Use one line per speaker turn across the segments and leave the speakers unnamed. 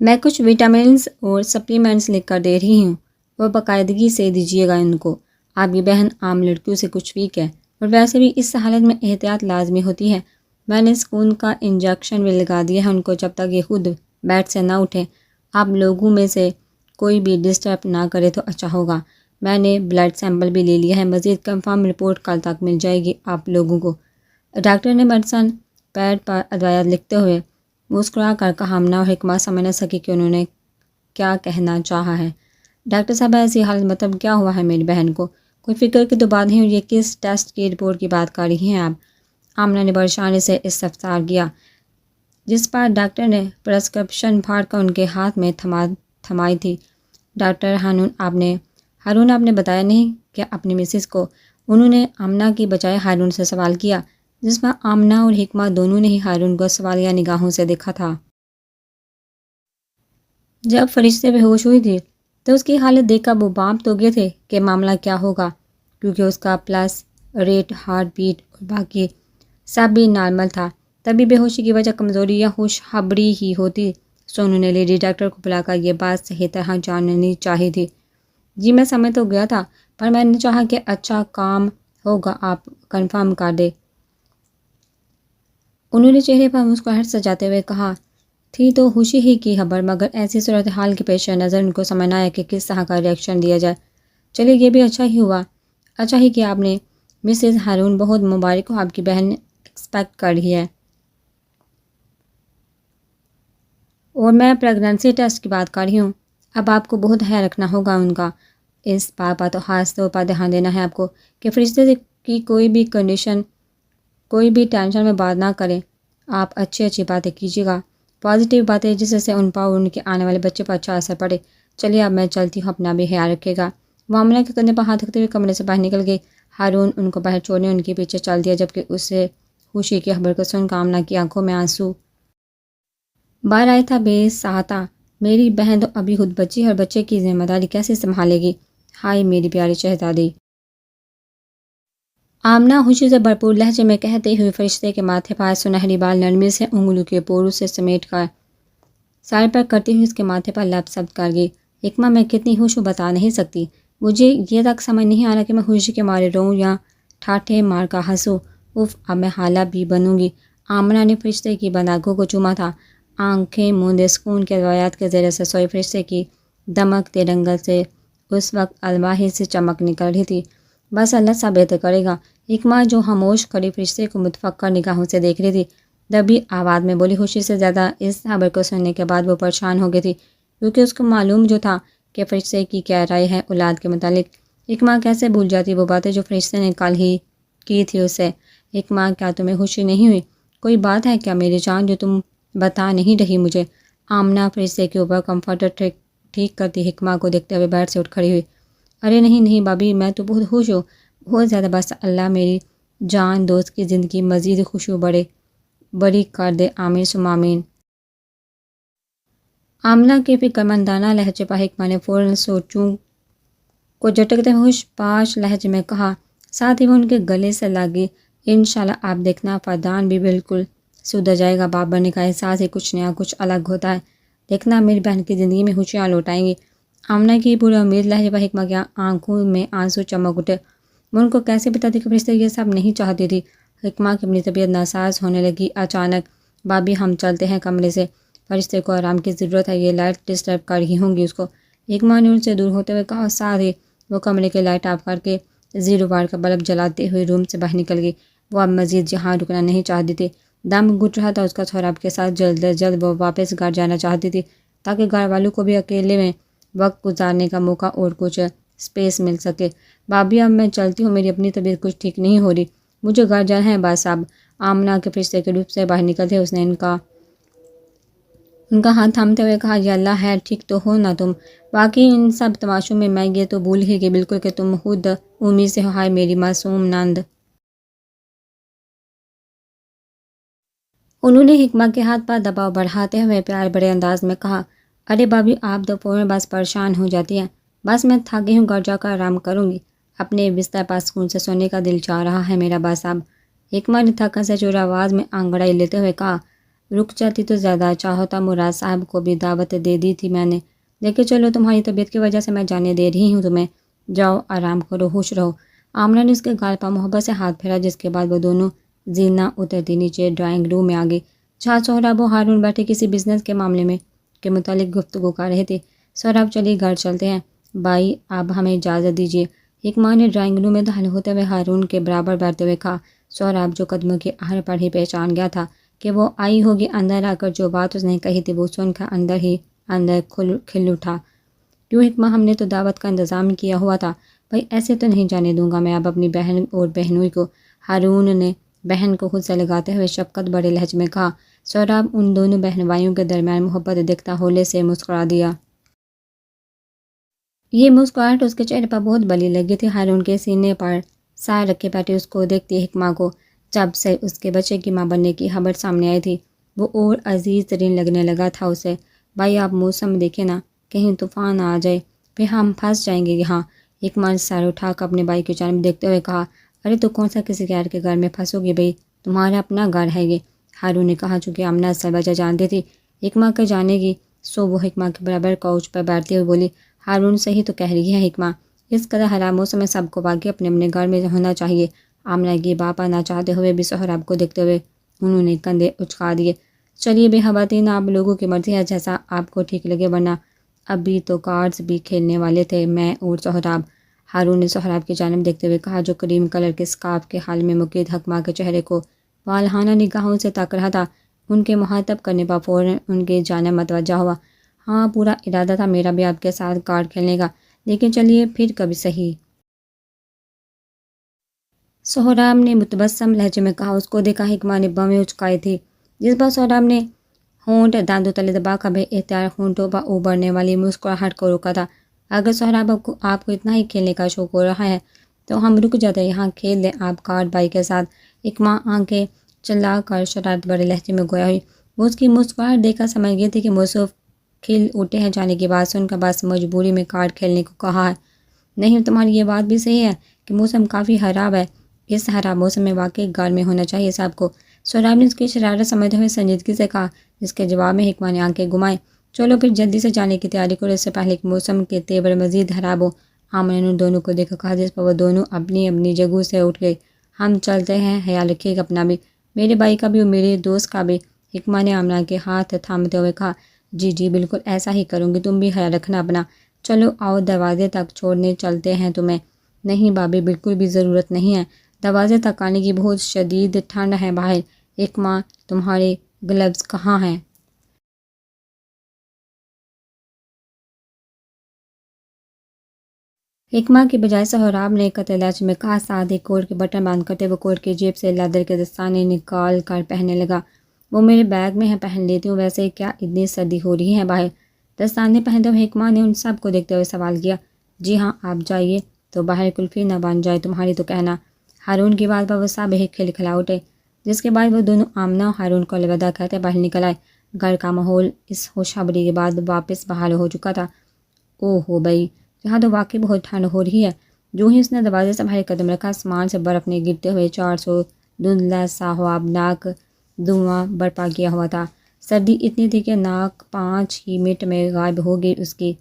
میں کچھ وٹامنس اور سپلیمنٹس لکھ کر دے رہی ہوں، وہ باقاعدگی سے دیجیے گا ان کو۔ آپ کی بہن عام لڑکیوں سے کچھ ویک ہے اور ویسے بھی اس حالت میں احتیاط لازمی ہوتی ہے۔ میں نے سکون کا انجیکشن بھی لگا دیا ہے ان کو جب تک یہ خود بیڈ سے نہ اٹھیں۔ آپ لوگوں میں سے کوئی بھی ڈسٹرب نہ کرے تو اچھا ہوگا۔ میں نے بلڈ سیمپل بھی لے لیا ہے، مزید کنفرم رپورٹ کل تک مل جائے گی آپ لوگوں کو۔ ڈاکٹر نے میڈیسن پیڈ پر ادویات لکھتے ہوئے مسکرا کر کہا۔ آمنہ اور حکمہ سمجھ نہ سکی کہ انہوں نے کیا کہنا چاہا ہے۔ ڈاکٹر صاحب ایسی حالت مطلب کیا ہوا ہے میری بہن کو؟ کوئی فکر کی تو بات نہیں، اور یہ کس ٹیسٹ کی رپورٹ کی بات کر رہی ہیں آپ؟ آمنہ نے پریشانی سے استفسار کیا، جس پر ڈاکٹر نے پرسکرپشن پھاڑ کر ان کے ہاتھ میں تھمائی تھی۔ ڈاکٹر ہارون آپ نے بتایا نہیں کہ اپنی مسز کو؟ انہوں نے آمنہ کی بجائے ہارون سے سوال کیا، جس پر آمنہ اور حکمہ دونوں نے ہی ہارون کو سوالیہ نگاہوں سے دیکھا تھا۔ جب فرشتے بے ہوش ہوئی تھی تو اس کی حالت دیکھ کر وہ بانپ تو گئے تھے کہ معاملہ کیا ہوگا، کیونکہ اس کا پلس ریٹ، ہارٹ بیٹ اور باقی سب بھی نارمل تھا۔ تبھی بے ہوشی کی وجہ کمزوری یا ہوش ہبڑی ہی ہوتی۔ سو انہوں نے لیڈی ڈاکٹر کو بلا کر یہ بات صحیح طرح جاننی چاہی تھی۔ جی میں سمجھ تو گیا تھا، پر میں نے چاہا کہ اچھا کام ہوگا آپ کنفرم کر دے۔ انہوں نے چہرے پر مسکراہٹ سجاتے ہوئے کہا، تھی تو خوشی ہی کی خبر، مگر ایسی صورتحال کے پیش نظر ان کو سمجھنا آیا کہ کس طرح کا ریئیکشن دیا جائے۔ چلیے یہ بھی اچھا ہی ہوا، اچھا ہی کہ آپ نے مسز ہارون، بہت مبارک ہو، آپ کی بہن ایکسپیکٹ کر رہی ہے۔ اور میں پریگننسی ٹیسٹ کی بات کر رہی ہوں۔ اب آپ کو بہت خیال رکھنا ہوگا ان کا، اس بات پر تو خاص طور پر دھیان دینا ہے آپ کو کہ فرشتے کی کوئی بھی کنڈیشن، کوئی بھی ٹینشن میں بات نہ کریں۔ آپ اچھی باتیں کیجیے گا، پازیٹیو باتیں، جس سے ان پر اور ان کے آنے والے بچے پر اچھا اثر پڑے۔ چلیے اب میں چلتی ہوں، اپنا بھی خیال رکھے گا۔ وہ آمنہ کے کندھے پر ہاتھ رکھتے ہوئے کمرے سے باہر نکل گئی۔ ہارون ان کو باہر چھوڑنے ان کے پیچھے چل دیا، جبکہ اسے خوشی کی خبر کو سن کر آمنہ کی آنکھوں میں آنسو باہر آیا تھا۔ بے ساہتا میری بہن تو ابھی خود بچی ہے، اور بچے کی ذمہ داری کیسے سنبھالے گی؟ ہائے میری پیاری شہزادی، آمنہ خوشی سے بھرپور لہجے میں کہتے ہوئے فرشتے کے ماتھے پر سنہری بال نرمی سے انگلیوں کے پوروں سے سمیٹ کر سر پر کرتی ہوئی اس کے ماتھے پر لبسب کر گئی۔ حکمہ میں کتنی خوش ہوں بتا نہیں سکتی، مجھے یہ تک سمجھ نہیں آ رہا کہ میں خوشی کے مارے روؤں یا ٹھاٹھے مار کر ہنسوں۔ اف اب میں حالہ بھی بنوں گی۔ آمنہ نے فرشتے کی بند آنکھوں کو چوما تھا، آنکھیں موندے سکون کے روایات کے زیر سے سوئے فرشتے کی دمکتے رنگت سے اس وقت الواحد سے چمک نکل رہی تھی۔ بس اللہ سب بہتر کرے گا۔ حکمہ جو خاموش کھڑی فرشتے کو متفکر نگاہوں سے دیکھ رہی تھی، دبی آواز میں بولی۔ خوشی سے زیادہ اس خبر کو سننے کے بعد وہ پریشان ہو گئی تھی، کیونکہ اس کو معلوم جو تھا کہ فرشتے کی کیا رائے ہے اولاد کے متعلق۔ حکمہ کیسے بھول جاتی وہ باتیں جو فرشتے نے کل ہی کی تھی اس سے۔ حکمہ کیا تمہیں خوشی نہیں ہوئی؟ کوئی بات ہے کیا میری جان جو تم بتا نہیں رہی مجھے؟ آمنہ فرشتے کے اوپر کمفرٹر ٹھیک کرتی حکمہ کو دیکھتے ہوئے بیڈ سے اٹھ کھڑی ہوئی۔ ارے نہیں بابی، میں تو بہت خوش ہوں، بہت زیادہ، بس اللہ میری جان دوست کی زندگی مزید خوشبو بڑی کر دے، آمین ثم آمین۔ آمنہ کے فکرمندانہ لہجے پر حکمہ نے فوراً سوچوں کو جھٹکتے ہوئے ہوش پاش لہجے میں کہا، ساتھ ہی وہ ان کے گلے سے لگی۔ انشاءاللہ آپ دیکھنا فردان بھی بالکل سدھر جائے گا۔ باپ بننے کا احساس ہی کچھ نیا، کچھ الگ ہوتا ہے۔ دیکھنا میری بہن کی زندگی میں خوشیاں لوٹ آئیں گی۔ آمنہ کی پورے امید لہجے پر حکمہ کی آنکھوں میں آنسو چمک اٹھے۔ وہ ان کو کیسے بتاتی کہ فرشتے یہ سب نہیں چاہتی تھی۔ حکمہ کی اپنی طبیعت ناساز ہونے لگی اچانک۔ بابی ہم چلتے ہیں کمرے سے، فرشتے کو آرام کی ضرورت ہے، یہ لائٹ ڈسٹرب کر رہی ہوں گی اس کو۔ حکمہ نے ان سے دور ہوتے ہوئے کہا۔ سارے وہ کمرے کے لائٹ آف کر کے 0 واٹ کا بلب جلاتے ہوئے روم سے باہر نکل گئی۔ وہ اب مزید جہاں رکنا نہیں چاہتی تھی، دم گھٹ رہا تھا اس کا، سہراب کے ساتھ جلد از جلد وہ واپس گھر جانا چاہتی تھی، تاکہ گھر والوں کو بھی اکیلے میں وقت گزارنے کا موقع اور کچھ اسپیس مل سکے۔ بابی اب میں چلتی ہوں، میری اپنی طبیعت کچھ ٹھیک نہیں ہو رہی، مجھے گھر جانا ہے بس اب۔ آمنہ کے فرشتے کے روپ سے باہر نکلتے اس نے ان کا ہاتھ تھامتے ہوئے کہا، یا اللہ ہے، ٹھیک تو ہو نا تم؟ واقعی ان سب تماشوں میں میں یہ تو بھول ہی گئی بالکل کہ تم خود امید سے ہو۔ ہائے میری معصوم نند۔ انہوں نے حکمہ کے ہاتھ پر دباؤ بڑھاتے ہوئے پیار بڑے انداز میں کہا، ارے بابی آپ تو فوراً بس پریشان ہو جاتی ہیں، بس میں تھک گئی ہوں، گھر جا کر آرام کروں گی، اپنے بستر پر سکون سے سونے کا دل چاہ رہا ہے میرا بس اب۔ حکمہ نے تھکن سے چور آواز میں انگڑائی لیتے ہوئے کہا، رک جاتی تو زیادہ اچھا ہوتا، مراد صاحب کو بھی دعوت دے دی تھی میں نے، لیکن چلو تمہاری طبیعت کی وجہ سے میں جانے دے رہی ہوں تمہیں، جاؤ آرام کرو، خوش رہو۔ آمنہ نے اس کے گال پر محبت سے ہاتھ پھیرا، جس کے بعد وہ دونوں زینہ اترتی نیچے ڈرائنگ روم میں آ گئی، جہاں سہراب و ہارون بیٹھے کسی بزنس کے معاملے میں کے متعلق گفتگو کر رہے تھے۔ سہراب چلیے گھر چلتے ہیں، بھائی اب ہمیں اجازت دیجیے۔ حکمہ نے ڈرائنگ روم میں داخل ہوتے ہوئے ہارون کے برابر بیٹھتے ہوئے کہا۔ سہراب جو قدموں کی آہٹ پر ہی پہچان گیا تھا کہ وہ آئی ہوگی، اندر آ کر جو بات اس نے کہی تھی وہ سن کر اندر کھل اٹھا۔ کیوں حکمہ، ہم نے تو دعوت کا انتظام کیا ہوا تھا۔ بھائی ایسے تو نہیں جانے دوں گا میں اب اپنی بہن اور بہنوئی کو، ہارون نے بہن کو خود سے لگاتے ہوئے شفقت بڑے لہجے میں کہا۔ سہراب ان دونوں بہن بھائیوں کے درمیان محبت دیکھتا ہولے سے مسکرا دیا۔ یہ مسکراہٹ اس کے چہرے پر بہت بلی لگی تھی۔ ہارون کے سینے پر سائے رکھے بیٹھے اس کو دیکھتی حکمہ کو جب سے اس کے بچے کی ماں بننے کی خبر سامنے آئی تھی وہ اور عزیز ترین لگنے لگا تھا اسے۔ بھائی آپ موسم دیکھیں نا، کہیں طوفان آ جائے، پھر ہم پھنس جائیں گے یہاں۔ حکمہ نے سر اٹھا کر اپنے بھائی کی جانب دیکھتے ہوئے کہا۔ ارے تو کون سا کسی غیر کے گھر میں پھنسو گی بھائی، تمہارا اپنا گھر ہے یہ، ہارون نے کہا، چونکہ آمنہ اصل وجہ جانتی تھی حکمہ کے جانے کی، سو وہ حکمہ کے برابر کوچ پر بیٹھتی ہوئی بولی۔ ہارون صحیح تو کہہ رہی ہے حکمہ، اس قدر خراب موسم میں سب کو واقعی اپنے اپنے گھر میں ہونا چاہیے۔ آمنہ کی باپا نہ چاہتے ہوئے بھی سہراب کو دیکھتے ہوئے انہوں نے کندھے اچکا دیے۔ چلیے بے خواتین، آپ لوگوں کی مرضی ہے، جیسا آپ کو ٹھیک لگے، ورنہ ابھی تو کارڈز بھی کھیلنے والے تھے میں اور سہراب۔ ہارون نے سہراب کی جانب دیکھتے ہوئے کہا، جو کریم کلر کے اسکارف کے حال میں مقید حکمہ کے چہرے کو والہانہ نگاہوں سے تاک رہا تھا۔ ان کے مخاطب کرنے پر فوراً ان کی جانب متوجہ ہوا۔ ہاں پورا ارادہ تھا میرا بھی آپ کے ساتھ کارڈ کھیلنے کا، لیکن چلیے پھر کبھی صحیح۔ سہراب نے متبسم لہجے میں کہا۔ اس کو دیکھا حکمہ نے بویں اچکائی تھی، جس پر سہراب نے ہونٹ دانتوں تلے دبا کر بے اختیار ہونٹوں پر ابھرنے والی مسکراہٹ کو روکا تھا۔ اگر سہراب آپ کو اتنا ہی کھیلنے کا شوق ہو رہا ہے تو ہم رک جاتے، یہاں کھیل لیں آپ کارڈ بھائی کے ساتھ۔ حکمہ آنکھیں چلا کر شرارت بڑے لہجے میں گویا ہوئی۔ وہ اس کی مسکراہٹ دیکھ کر سمجھ گئی تھی کہ موصوف کھل اٹھے ہیں، جانے کی بات سن کر بس مجبوری میں کارڈ کھیلنے کو کہا ہے۔ نہیں، تمہاری یہ بات بھی صحیح ہے کہ موسم کافی خراب ہے، اس خراب موسم میں واقعی گھر میں ہونا چاہیے صاحب کو۔ سہراب نے اس کی شرارت سمجھتے ہوئے سنجیدگی سے کہا، جس کے جواب میں حکمہ نے آنکھیں گھمائیں۔ چلو پھر جلدی سے جانے کی تیاری کرو، اس سے پہلے کہ موسم کے تیور مزید خراب ہو۔ آمنہ نے دونوں کو دیکھ کر کہا، جس پر وہ دونوں اپنی اپنی جگہوں سے اٹھ گئے۔ ہم چلتے ہیں، خیال رکھیے گا اپنا بھی، میرے بھائی کا بھی اور میرے دوست کا بھی۔ حکمہ نے آمنہ کے ہاتھ تھامتے ہوئے کہا، جی جی بالکل ایسا ہی کروں گی، تم بھی خیال رکھنا اپنا۔ چلو آؤ دروازے تک چھوڑنے چلتے ہیں تمہیں۔ نہیں بھابھی، بالکل بھی ضرورت نہیں ہے، دروازے تک آنے کی بہت شدید ٹھنڈ ہے باہر۔ حکمہ تمہارے گلوز کہاں ہیں؟ حکمہ کی بجائے سہراب نے قطع لہجے میں کہا، ساتھ ہی کوٹ کے بٹن بند کرتے وہ کوٹ کی جیب سے لیدر کے دستانے نکال کر پہننے لگا۔ وہ میرے بیگ میں ہے، پہن لیتی ہوں، ویسے کیا اتنی سردی ہو رہی ہے باہر؟ دستانے پہنتے ہوئے حکمہ نے ان سب کو دیکھتے ہوئے سوال کیا۔ جی ہاں، آپ جائیے تو باہر کلفی نہ بن جائے تمہاری تو کہنا۔ ہارون کی بات پر وہ سب ایک کھلکھلا اٹھے، جس کے بعد وہ دونوں آمنہ اور ہارون کو الوداع کہتے باہر نکل آئے۔ گھر کا ماحول اس خوشخبری کے بعد واپس بحال ہو چکا تھا۔ اوہ ہو بھائی، یہاں تو واقعی بہت ٹھنڈ ہو رہی ہے۔ جو ہی اس نے دروازے سے باہر قدم رکھا، آسمان سے برف نے گرتے ہوئے 400 دھندلا سا خوابناک دھواں برپا کیا ہوا تھا۔ سردی اتنی تھی کہ ناک 5 ہی منٹ میں غائب ہو گئی اس کی۔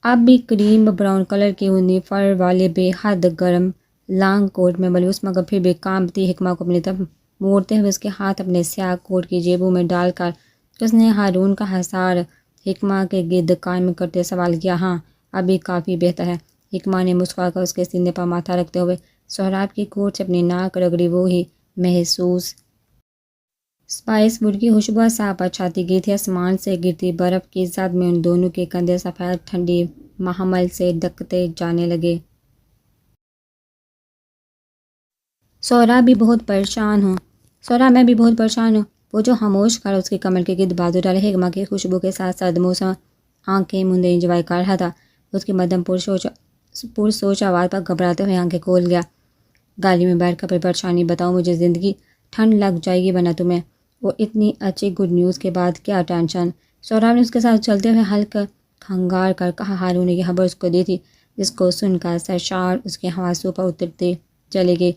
اب بھی کریم براؤن کلر کی اونی فر والے بے حد گرم لانگ کوٹ میں ملبوس، مگر پھر بھی کانپتی حکمہ کو اپنی طرف موڑتے ہوئے اس کے ہاتھ اپنے سیاہ کوٹ کی جیبوں میں ڈال کر اس نے ہارون کا حصار حکمہ کے گرد قائم کرتے سوال کیا۔ ہاں ابھی کافی بہتر ہے، حکمہ نے مسکرا کر اس کے سینے پر ماتھا رکھتے ہوئے سہراب کی کوٹ سے اپنی ناک رگڑی۔ وہی محسوس اسپائس ووڈ کی خوشبو صاف پر چھاتی گئی تھی۔ آسمان سے گرتی برف کی زد میں ان دونوں کے کندھے سفید ٹھنڈی محمل سے ڈھکتے جانے لگے۔ سہراب بھی بہت پریشان ہوں، سہراب میں بھی بہت پریشان ہوں، وہ جو خاموش کر اس کی کمر کے گرد بازو ڈالے حکمہ کی خوشبو کے ساتھ سرد موسم آنکھیں مندے انجوائے کر رہا تھا۔ اس کی مدم پرسوچ آواز پر گھبراتے ہوئے آنکھیں کھول گیا۔ گاڑی میں بیٹھ کر پھر پریشانی بتاؤں مجھے، زندگی ٹھنڈ لگ جائے گی ورنہ تمہیں، اور اتنی اچھی گڈ نیوز کے بعد کیا ٹینشن؟ سہراب نے اس کے ساتھ چلتے ہوئے ہلکا کھنگار کر کہا۔ ہارون نے یہ خبر اس کو دی تھی، جس کو سن کر سرشار اس کے حواسوں پر اترتے چلے گئے۔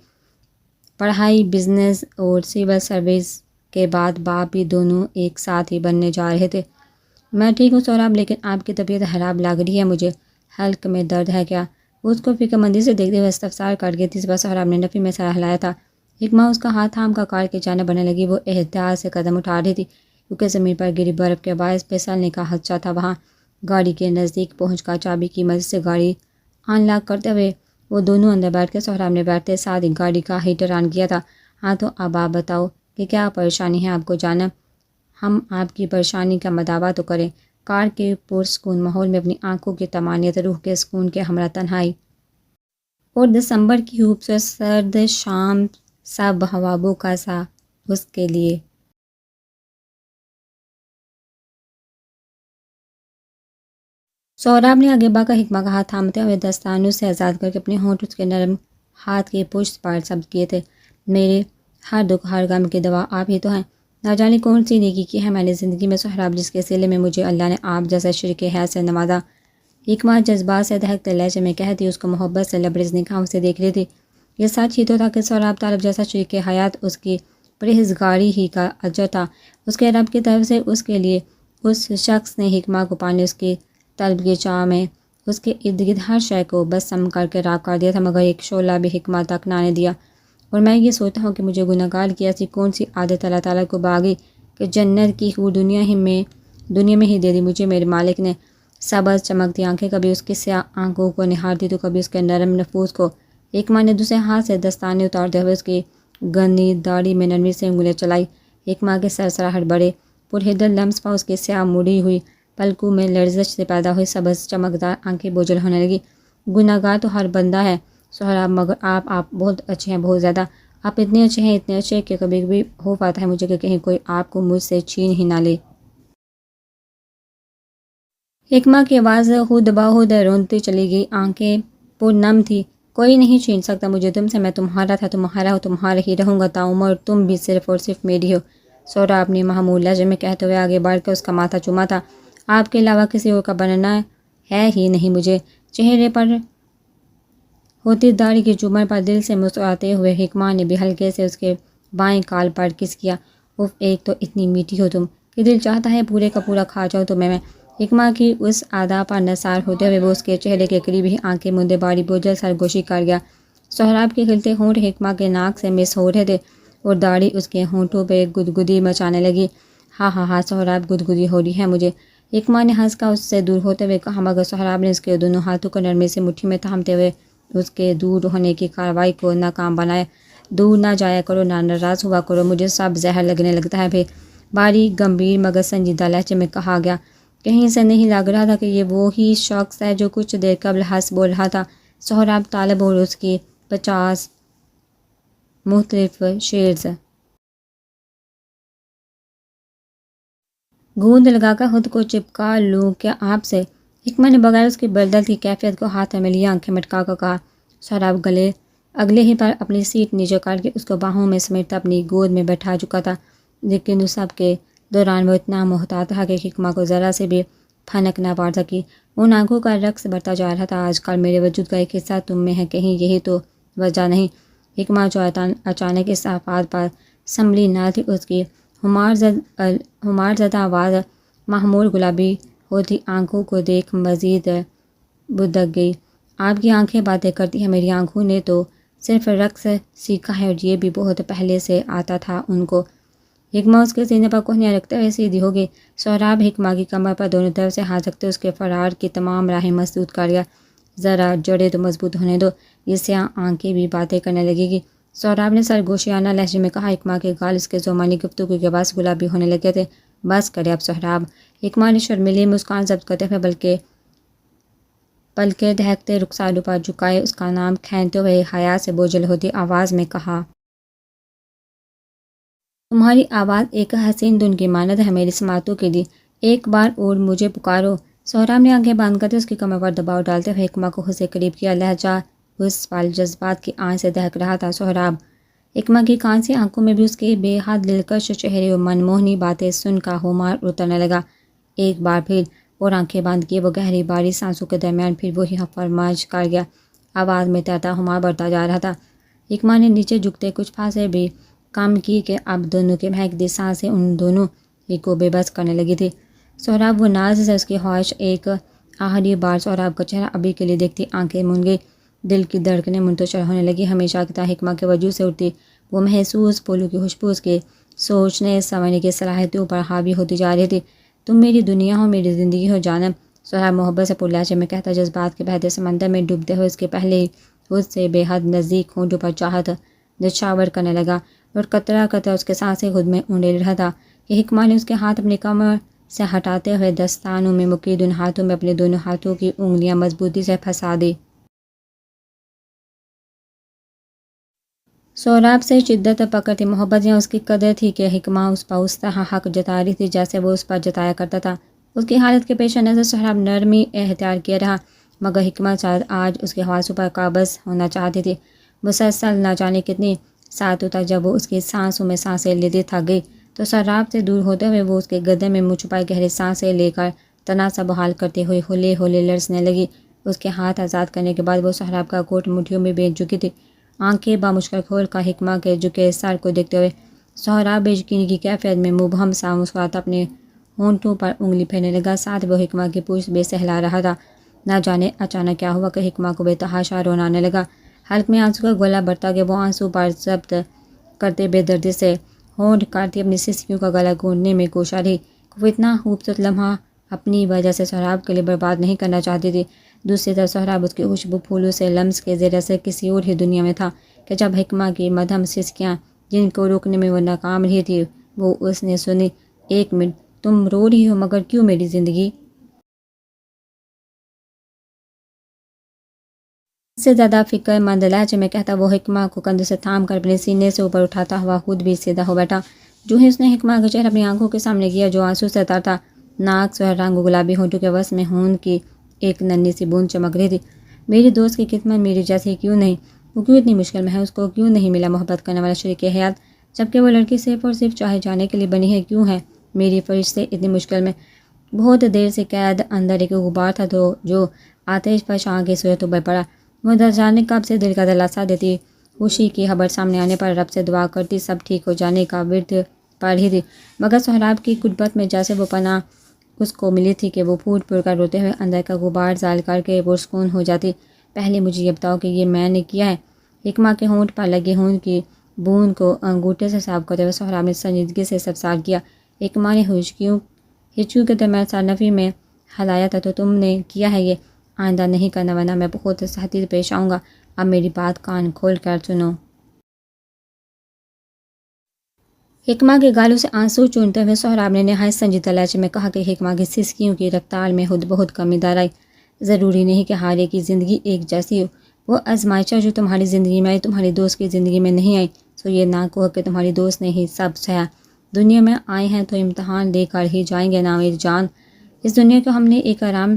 پڑھائی، بزنس اور سول سروس کے بعد باپ بھی دونوں ایک ساتھ ہی بننے جا رہے تھے۔ میں ٹھیک ہوں سہراب، لیکن آپ کی طبیعت خراب لگ رہی ہے مجھے، حلق میں درد ہے کیا؟ اس کو فکر مندی سے دیکھتے ہوئے استفسار کر گئی تھی۔ سہراب نے نفی میں سر ہلایا تھا۔ حکمہ اس کا ہاتھ تھام کر کار کی جانب بڑھنے لگی۔ وہ احتیاط سے قدم اٹھا رہی تھی کیونکہ زمین پر گری برف کے باعث پھسلنے کا خدشہ تھا۔ وہاں گاڑی کے نزدیک پہنچ کر چابی کی مدد سے گاڑی آن لاک کرتے ہوئے وہ دونوں اندر بیٹھ کے سہراب نے بیٹھتے ساتھ ہی گاڑی کا ہیٹر آن کیا تھا۔ ہاں تو اب آپ بتاؤ کہ کیا پریشانی ہے آپ کو جانب؟ ہم آپ کی پریشانی کا مداوع تو کریں۔ کار کے پرسکون ماحول میں اپنی آنکھوں کی طمانینت، روح کے سکون کے ہمراہ تنہائی اور دسمبر کی خوبصورت سرد شام سب خوابوں کا سا اس کے لیے۔ سہراب نے آگے بڑھ کر حکمہ کا ہاتھ تھامتے ہوئے دستانوں سے آزاد کر کے اپنے ہونٹ اس کے نرم ہاتھ کی پشت پر ثبت کیے تھے۔ میرے ہر دکھ ہر غم کی دوا آپ ہی تو ہیں۔ نہ جانے کون سی نیکی کی ہے میں نے زندگی میں سہراب، جس کے صلے میں مجھے اللہ نے آپ جیسا شریک حیات سے نوازا۔ حکمہ جذبات سے دہکتے لہجے میں کہتی اس کو محبت سے لبریز نگاہوں سے دیکھ رہی تھی۔ یہ سچ ہی تو تھا کہ سہراب طالب جیسا شریک حیات اس کی پرہیزگاری ہی کا اجر تھا۔ اس کے رب کی طرف سے اس کے لیے اس شخص نے حکمہ کو پانے اس کی طلب کی چاہ میں اس کے ارد گرد ہر شے کو بسم کر کے راکھ کر دیا تھا، مگر ایک شعلہ بھی حکمہ تک نہ آنے دیا۔ اور میں یہ سوچتا ہوں کہ مجھے گناہگار کی ایسی کون سی عادت اللہ تعالیٰ کو باغی کہ جنت کی حور دنیا میں ہی دے دی مجھے۔ میرے مالک نے سبز چمکتی آنکھیں کبھی اس کی سیاہ آنکھوں کو نہارتی تو کبھی اس کے نرم نفوس کو۔ حکمہ نے دوسرے ہاتھ سے دستانے اتارتے ہوئے اس کی گندی داڑھی میں نرمی سے انگلیاں چلائی۔ حکمہ کے سرسراہٹ بڑے پرہدر لمس پر اس کی سیاہ مڑی ہوئی پلکوں میں لرزش سے پیدا ہوئی سبز چمکدار آنکھیں بوجھل ہونے لگی۔ گناہگار تو ہر بندہ ہے سہراب، مگر آپ بہت اچھے ہیں، بہت زیادہ۔ آپ اتنے اچھے کہ کبھی کبھی ہو پاتا ہے مجھے کہ کہیں کوئی آپ کو مجھ سے چھین ہی نہ لے۔ حکمہ کی آواز خود بخود رونتی چلی گئی، آنکھیں پرنم تھی۔ کوئی نہیں چھین سکتا مجھے تم سے، میں تمہارا تھا، تمہارا ہوں، تمہارا ہی رہوں گا تاعمر، تم بھی صرف اور صرف میری ہو۔ سہراب نے معمول لہجے میں کہتے ہوئے آگے بڑھ کے اس کا ماتھا چوما تھا۔ آپ کے علاوہ کسی اور کا بننا ہے ہی نہیں مجھے۔ چہرے پر ہوتی داڑھی کی چوبن پر دل سے مسکراتے ہوئے حکمہ نے بھی ہلکے سے اس کے بائیں کال پر کس کیا۔ اف، ایک تو اتنی میٹھی ہو تم کہ دل چاہتا ہے پورے کا پورا کھا جاؤ تمہیں میں۔ حکمہ کی اس ادا پر نثار ہوتے ہوئے وہ اس کے چہرے کے قریب ہی آنکھیں مندے باری بوجھل سرگوشی کر گیا۔ سہراب کے کھلتے ہونٹ حکمہ کے ناک سے مس ہو رہے تھے اور داڑھی اس کے ہونٹوں پہ گدگدی مچانے لگی۔ ہاں سہراب، گدگدی ہو رہی ہے مجھے، حکمہ نے ہنس کر اس سے دور ہوتے ہوئے کہا، مگر سہراب نے اس کے دونوں ہاتھوں کو نرمی سے مٹھی میں تھامتے ہوئے اس کے دور ہونے کی کارروائی کو ناکام بنایا۔ دور نہ جایا کرو، نہ ناراض ہوا کرو، مجھے سب زہر لگنے لگتا ہے۔ پھر باریک گمبھیر مگر سنجیدہ لہجے میں کہا گیا، کہیں سے نہیں لگ رہا تھا کہ یہ وہی شخص ہے جو کچھ دیر قبل ہنس بول رہا تھا۔ سہراب طالب اور اس کی 50 مختلف شیڈز گوند لگا کر خود کو چپکا لوں کیا آپ سے؟ حکمہ نے بغیر اس کی بردل کی کیفیت کو ہاتھ میں لیا آنکھیں مٹکا کر کہا۔ سہراب اگلے ہی پر اپنی سیٹ نیچے کر کے اس کو باہوں میں سمیٹتا اپنی گود میں بیٹھا چکا تھا، لیکن اس سب کے دوران وہ اتنا محتاط تھا کہ حکمہ کو ذرا سے بھی پھنک نہ پڑ سکی۔ ان آنکھوں کا رقص بڑھتا جا رہا تھا، آج کل میرے وجود کا ایک حصہ تم میں ہے، کہیں یہی تو وجہ نہیں؟ حکمہ جو اچانک اس صفحات پر سنبھلی نہ تھی، اس کی ہمار زدہ آواز محمول گلابی ہوتی آنکھوں کو دیکھ مزید بدک گئی۔ آپ کی آنکھیں باتیں کرتی ہیں، میری آنکھوں نے تو صرف رقص سیکھا ہے، اور یہ بھی بہت پہلے سے آتا تھا ان کو۔ حکمہ اس کے سینے پر کوہنیاں رکھتے ہوئے سیدھی ہو گئی۔ سہراب حکمہ کی کمر پر دونوں طرف سے ہاتھ رکھتے اس کے فرار کی تمام راہیں مسدود کر گیا۔ ذرا جڑے تو مضبوط ہونے دو، یہ سیاہ آنکھیں بھی باتیں کرنے لگے گی، سہراب نے سرگوشیانہ لہجے میں کہا۔ حکمہ کے گال اس کے زمانی گفتگو کے باعث گلابی ہونے لگے تھے۔ بس کرے اب سہراب، حکمہ نے شرمیلی مسکان ضبط کرتے ہوئے بلکہ پلکیں دہکتے رخساروں پر جھکائے اس کا نام کھینچتے ہوئے حیا سے بوجھل ہوتی آواز میں کہا، تمہاری آواز ایک حسین دھن کی مانند ہے میری سماعتوں کے لیے، ایک بار اور مجھے پکارو۔ سہراب نے آنکھیں بند کرتے اس کی کمر پر دباؤ ڈالتے ہوئے حکمہ کو خود سے قریب کیا، لہجہ اس پل جذبات کی آنچ سے دہک رہا تھا۔ سہراب، حکمہ کی کانسی آنکھوں میں بھی اس کے بے حد دلکش چہرے اور منموہنی باتیں سن کا خمار اترنے لگا۔ ایک بار پھر اور آنکھیں بند کیے وہ گہری باری سانسوں کے درمیان پھر وہی فرمائش کر گیا، آواز میں تیرتا خمار بڑھتا جا رہا تھا۔ حکمہ نے نیچے جھکتے کچھ پھانسے بھی کام کی کہ اب دونوں کے مہکتی سانسیں ان دونوں ہی کو بے بس کرنے لگی تھی۔ سہراب وہ ناز سے اس کی خواہش ایک آخری بار سہراب کا چہرہ ابھی کے لیے دیکھتی آنکھیں مون گئی، دل کی دھڑکنیں منتشر ہونے لگی۔ ہمیشہ کی طرح حکمہ کے وجود سے اٹھتی وہ محسوس پھولوں کی خوشبو اس کے سوچنے سمجھنے کی صلاحیتوں پر حاوی ہوتی جا رہی تھی۔ تم میری دنیا ہو، میری زندگی ہو جانم، سہراب محبت سے پر لہجے میں کہتا، جذبات کے بہتے سمندر میں ڈوبتے ہوئے اس کے پہلے ہی اس سے بے حد نزدیک ہونٹوں پر چاہت نچھاور کرنے لگا، اور قطرہ قطرہ اس کے سانسیں خود میں اونڈیل رہا تھا کہ حکمہ نے اس کے ہاتھ اپنی کمر سے ہٹاتے ہوئے دستانوں میں مقید ان ہاتھوں میں اپنے دونوں ہاتھوں کی انگلیاں مضبوطی سے پھنسا دی۔ سہراب سے شدت پکڑتی محبت یا اس کی قدر تھی کہ حکمہ اس پر اس طرح حق جتا رہی تھی جیسے وہ اس پر جتایا کرتا تھا۔ اس کی حالت کے پیش نظر سہراب نرمی اختیار کیے رہا، مگر حکمہ شاید آج اس کے حواسوں پر قابض ہونا چاہتی تھی۔ مسلسل نہ جانے کتنی ساعتوں تک جب وہ اس کی سانسوں میں سانسیں لیتی تھک گئی تو سہراب سے دور ہوتے ہوئے وہ اس کے گدے میں منہ چھپائے گہری سانسیں لے کر تناسب بحال کرتے ہوئے ہولے ہولے لرزنے لگی۔ اس کے ہاتھ آزاد کرنے کے بعد وہ سہراب کا کوٹ مٹھیوں میں بیندھ چکی تھی، آنکھیں بامشکل کھول کر حکمہ کے جھکے سر کو دیکھتے ہوئے۔ سہراب بے یقینی کی کیفیت میں مبہم سا مسکراتا اپنے ہونٹوں پر انگلی پھیرنے لگا، ساتھ وہ حکمہ کی پوچھ بے سہلا رہا تھا۔ نہ جانے اچانک کیا ہوا کہ حکمہ کو بے تحاشا رونا آنے لگا، حلق میں آنسو کا گولا بڑھتا کہ وہ آنسو پر ضبط کرتے بے دردی سے ہونٹ کاٹتی اپنی سسکیوں کا گلا گھونٹنے میں کوشاں رہی۔ وہ اتنا خوبصورت لمحہ اپنی وجہ سے سہراب کے لیے برباد نہیں کرنا چاہتی تھی۔ دوسری طرف سہراب اس کی خوشبو پھولوں سے لمس کے زیر اثر کسی اور ہی دنیا میں تھا کہ جب حکمہ کی مدھم سسکیاں جن کو روکنے میں وہ ناکام رہی تھی وہ اس نے سنی، ایک منٹ، تم رو رہی ہو مگر کیوں میری زندگی؟ اس سے زیادہ فکر مند لہجے میں کہتا وہ حکمہ کو کندھے سے تھام کر اپنے سینے سے اوپر اٹھاتا ہوا خود بھی سیدھا ہو بیٹھا۔ جو ہی اس نے حکمہ کا چہرہ اپنی آنکھوں کے سامنے کیا جو آنسو سے تر تھا، ناک سرخ رنگ و گلابی ہونٹوں کے وسط میں خون کی ایک ننھی سی بوند چمک رہی تھی۔ میری دوست کی خدمت میری جیسی کیوں نہیں؟ وہ کیوں اتنی مشکل میں ہے؟ اس کو کیوں نہیں ملا محبت کرنے والا شریک حیات، جبکہ وہ لڑکی صرف اور صرف چاہے جانے کے لیے بنی ہے؟ کیوں ہے میری فرشتے اتنی مشکل میں؟ بہت دیر سے قید اندر ایک غبار تھا تو جو آتش فش آگ کی صورت ابھر پڑا۔ وہ جانے کب سے دل کا دلاسا دیتی خوشی کی خبر سامنے آنے پر رب سے دعا کرتی سب ٹھیک ہو جانے کا ورد پڑھ رہی تھی، مگر سہراب کی قربت میں جیسے وہ پناہ اس کو ملی تھی کہ وہ پھوٹ پھوٹ کر روتے ہوئے اندر کا غبار زال کر کے پرسکون ہو جاتی۔ پہلے مجھے یہ بتاؤ کہ یہ میں نے کیا ہے؟ حکمہ کے ہونٹ پر لگے خون کی بوند کو انگوٹھے سے صاف کرتے ہوئے سہراب نے سنجیدگی سے استفسار کیا۔ حکمہ نے ہچکیوں کے درمیان سرنفی میں ہلایا تھا، تو تم نے کیا ہے یہ؟ آئندہ نہیں کرنا ورنہ میں بہت سختی سے پیش آؤں گا۔ اب میری بات کان کھول کر سنو۔ حکمہ کے گالوں سے آنسو چونتے ہوئے سہراب نے نہایت سنجیدہ لہجے میں کہا کہ حکمہ کی سسکیوں کی رفتار میں خود بہت کمی در آئی۔ ضروری نہیں کہ ہر ایک کی زندگی ایک جیسی ہو، وہ آزمائشیں جو تمہاری زندگی میں آئی تمہاری دوست کی زندگی میں نہیں آئی، سو یہ نہ کہو کہ تمہاری دوست نے ہی سب سہا۔ دنیا میں آئے ہیں تو امتحان دے کر ہی جائیں گے نا میری جان۔ اس دنیا کو ہم نے ایک آرام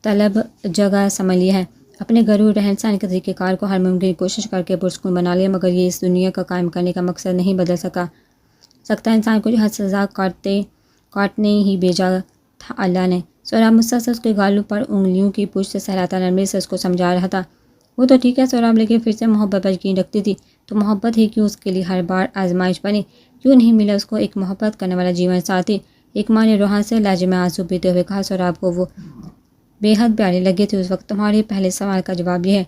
طلب جگہ سمجھ لیا ہے، اپنے غرور رہن سہن کے طریقہ کار کو ہر ممکن کوشش کر کے پرسکون بنا لیا، مگر یہ اس دنیا کا قائم کرنے کا مقصد نہیں بدل سکتا۔ انسان کو حد سزا کاٹنے ہی بھیجا تھا اللہ نے۔ سہراب مسلسل اس کے گالوں پر انگلیوں کی پوچھ سے سہلاتا نرمی سے اس کو سمجھا رہا تھا۔ وہ تو ٹھیک ہے سہراب، لیکن پھر سے محبت پر یقین رکھتی تھی تو محبت ہی کیوں اس کے لیے ہر بار آزمائش بنی؟ کیوں نہیں ملا اس کو ایک محبت کرنے والا جیون ساتھی؟ حکمہ نے روحاں سے لہجے میں آنسو پیتے ہوئے کہا، سہراب کو وہ بے حد پیاری لگے تھے اس وقت۔ تمہارے پہلے سوال کا جواب یہ ہے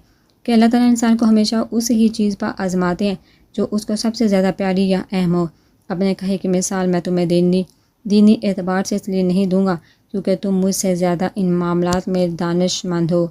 کہ اللہ تعالیٰ انسان کو ہمیشہ اس ہی چیز پر آزماتے ہیں جو اس کو سب سے زیادہ پیاری یا اہم ہو۔ اپنے کہے کی مثال میں تمہیں دینی اعتبار سے اس لیے نہیں دوں گا کیونکہ تم مجھ سے زیادہ ان معاملات میں دانش مند ہو۔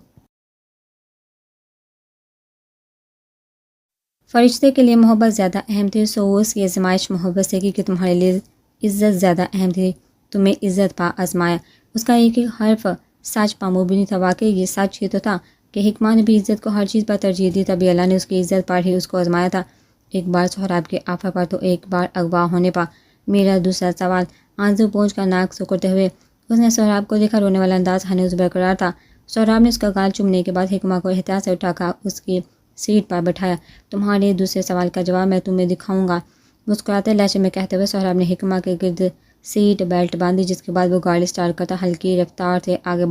فرشتے کے لیے محبت زیادہ اہم تھی، سو اس کی آزمائش محبت سے کی کہ تمہارے لیے عزت زیادہ اہم تھی، تمہیں عزت پا آزمایا۔ اس کا ایک ایک حرف سچ پا مبنی تھا۔ واقعی یہ سچ ہی تو تھا کہ حکمہ نے بھی عزت کو ہر چیز پر ترجیح دی، تبھی اللہ نے اس کی عزت پر ہی اس کو آزمایا تھا، ایک بار سہراب کے آفا پر تو ایک بار اغوا ہونے پر۔ میرا دوسرا سوال، آنسو پہنچ کر ناک سکڑتے ہوئے اس نے سہراب کو دیکھا، رونے والا انداز ہنوز برقرار تھا۔ سہراب نے اس کا گال چومنے کے بعد حکمہ کو احتیاط سے اٹھا کر اس کی سیٹ پر بٹھایا۔ تمہارے دوسرے سوال کا جواب میں تمہیں دکھاؤں گا، مسکراتے لہجے میں کہتے ہوئے سہراب نے حکمہ کے گرد سیٹ بیلٹ باندھی، جس کے بعد وہ گاڑی سٹارٹ کرتا ہلکی رفتار سے آگے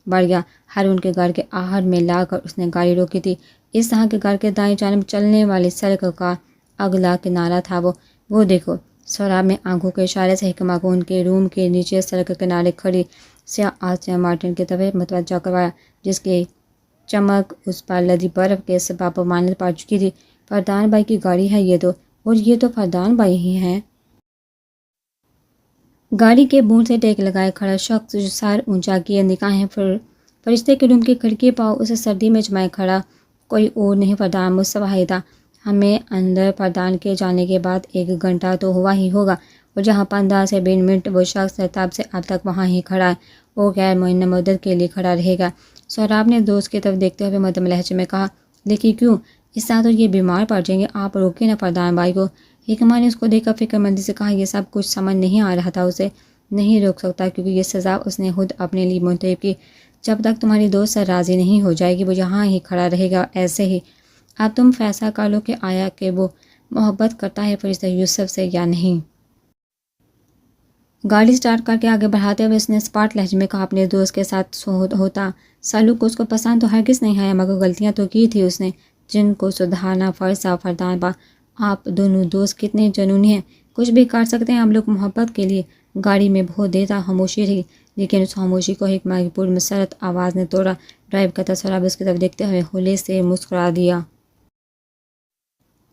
بڑھ گیا۔ ہر ان کے گھر کے آہر میں لا کر اس نے گاڑی روکی تھی۔ اس طرح کے گھر کے دائیں جانب چلنے والی سڑک کا اگلا کنارہ تھا وہ دیکھو۔ سہراب نے آنکھوں کے اشارے سے حکمہ کو ان کے روم کے نیچے سڑک کے کنارے کھڑی سیاہ آسٹن مارٹن کی طرف متوجہ کروایا، جس کی چمک اس پر لدی برف کے سبب مانند پڑ چکی تھی۔ فردان بھائی کی گاڑی ہے یہ تو، اور یہ تو فردان بھائی ہی ہیں۔ گاڑی کے بونٹ سے ٹیک لگائے کھڑا شخص جو سر اونچا کیے نگاہیں فرشتے کے روم کی کھڑکی پاؤ اسے سردی میں جمائے کھڑا کوئی اور نہیں، فردان مصطفیٰ ہی تھا۔ ہمیں اندر فردان کے جانے کے بعد 1 گھنٹہ تو ہوا ہی ہوگا، اور جہاں 15 سے 20 منٹ وہ شخص ہے تب سے اب تک وہاں ہی کھڑا ہے، وہ غیر معینہ مدت کے لیے کھڑا رہے گا۔ سہراب نے دوست کی طرف دیکھتے ہوئے مدھم لہجے میں کہا، دیکھیے کیوں، اس طرح تو یہ بیمار پڑ جائیں گے، آپ روکے نہ فردان بھائی کو۔ حکمہ نے اس کو دیکھ کر فکر مندی سے کہا، یہ سب کچھ سمجھ نہیں آ رہا تھا اسے۔ نہیں روک سکتا کیونکہ یہ سزا اس نے خود اپنے لیے منتخب کی۔ جب تک تمہاری دوست سے راضی نہیں ہو جائے گی وہ یہاں ہی کھڑا رہے گا ایسے ہی۔ اب تم فیصلہ کر لو کہ آیا کہ وہ محبت کرتا ہے فرشتہ یوسف سے یا نہیں۔ گاڑی سٹارٹ کر کے آگے بڑھاتے ہوئے اس نے اسپاٹ لہجے میں کہا، اپنے دوست کے ساتھ ہوتا سلوک اس کو پسند تو ہرگز نہیں آیا، مگر غلطیاں تو کی تھی اس نے جن کو سدھارنا فرض تھا۔ فردان با، آپ دونوں دوست کتنے جنونی ہیں، کچھ بھی کر سکتے ہیں ہم لوگ محبت کے لیے۔ گاڑی میں بہت دیر تک خاموشی رہی، لیکن اس خاموشی کو حکمہ کی پر مسرت آواز نے توڑا۔ ڈرائیو کرتا سہراب اس کی طرف دیکھتے ہوئے ہولے سے مسکرا دیا۔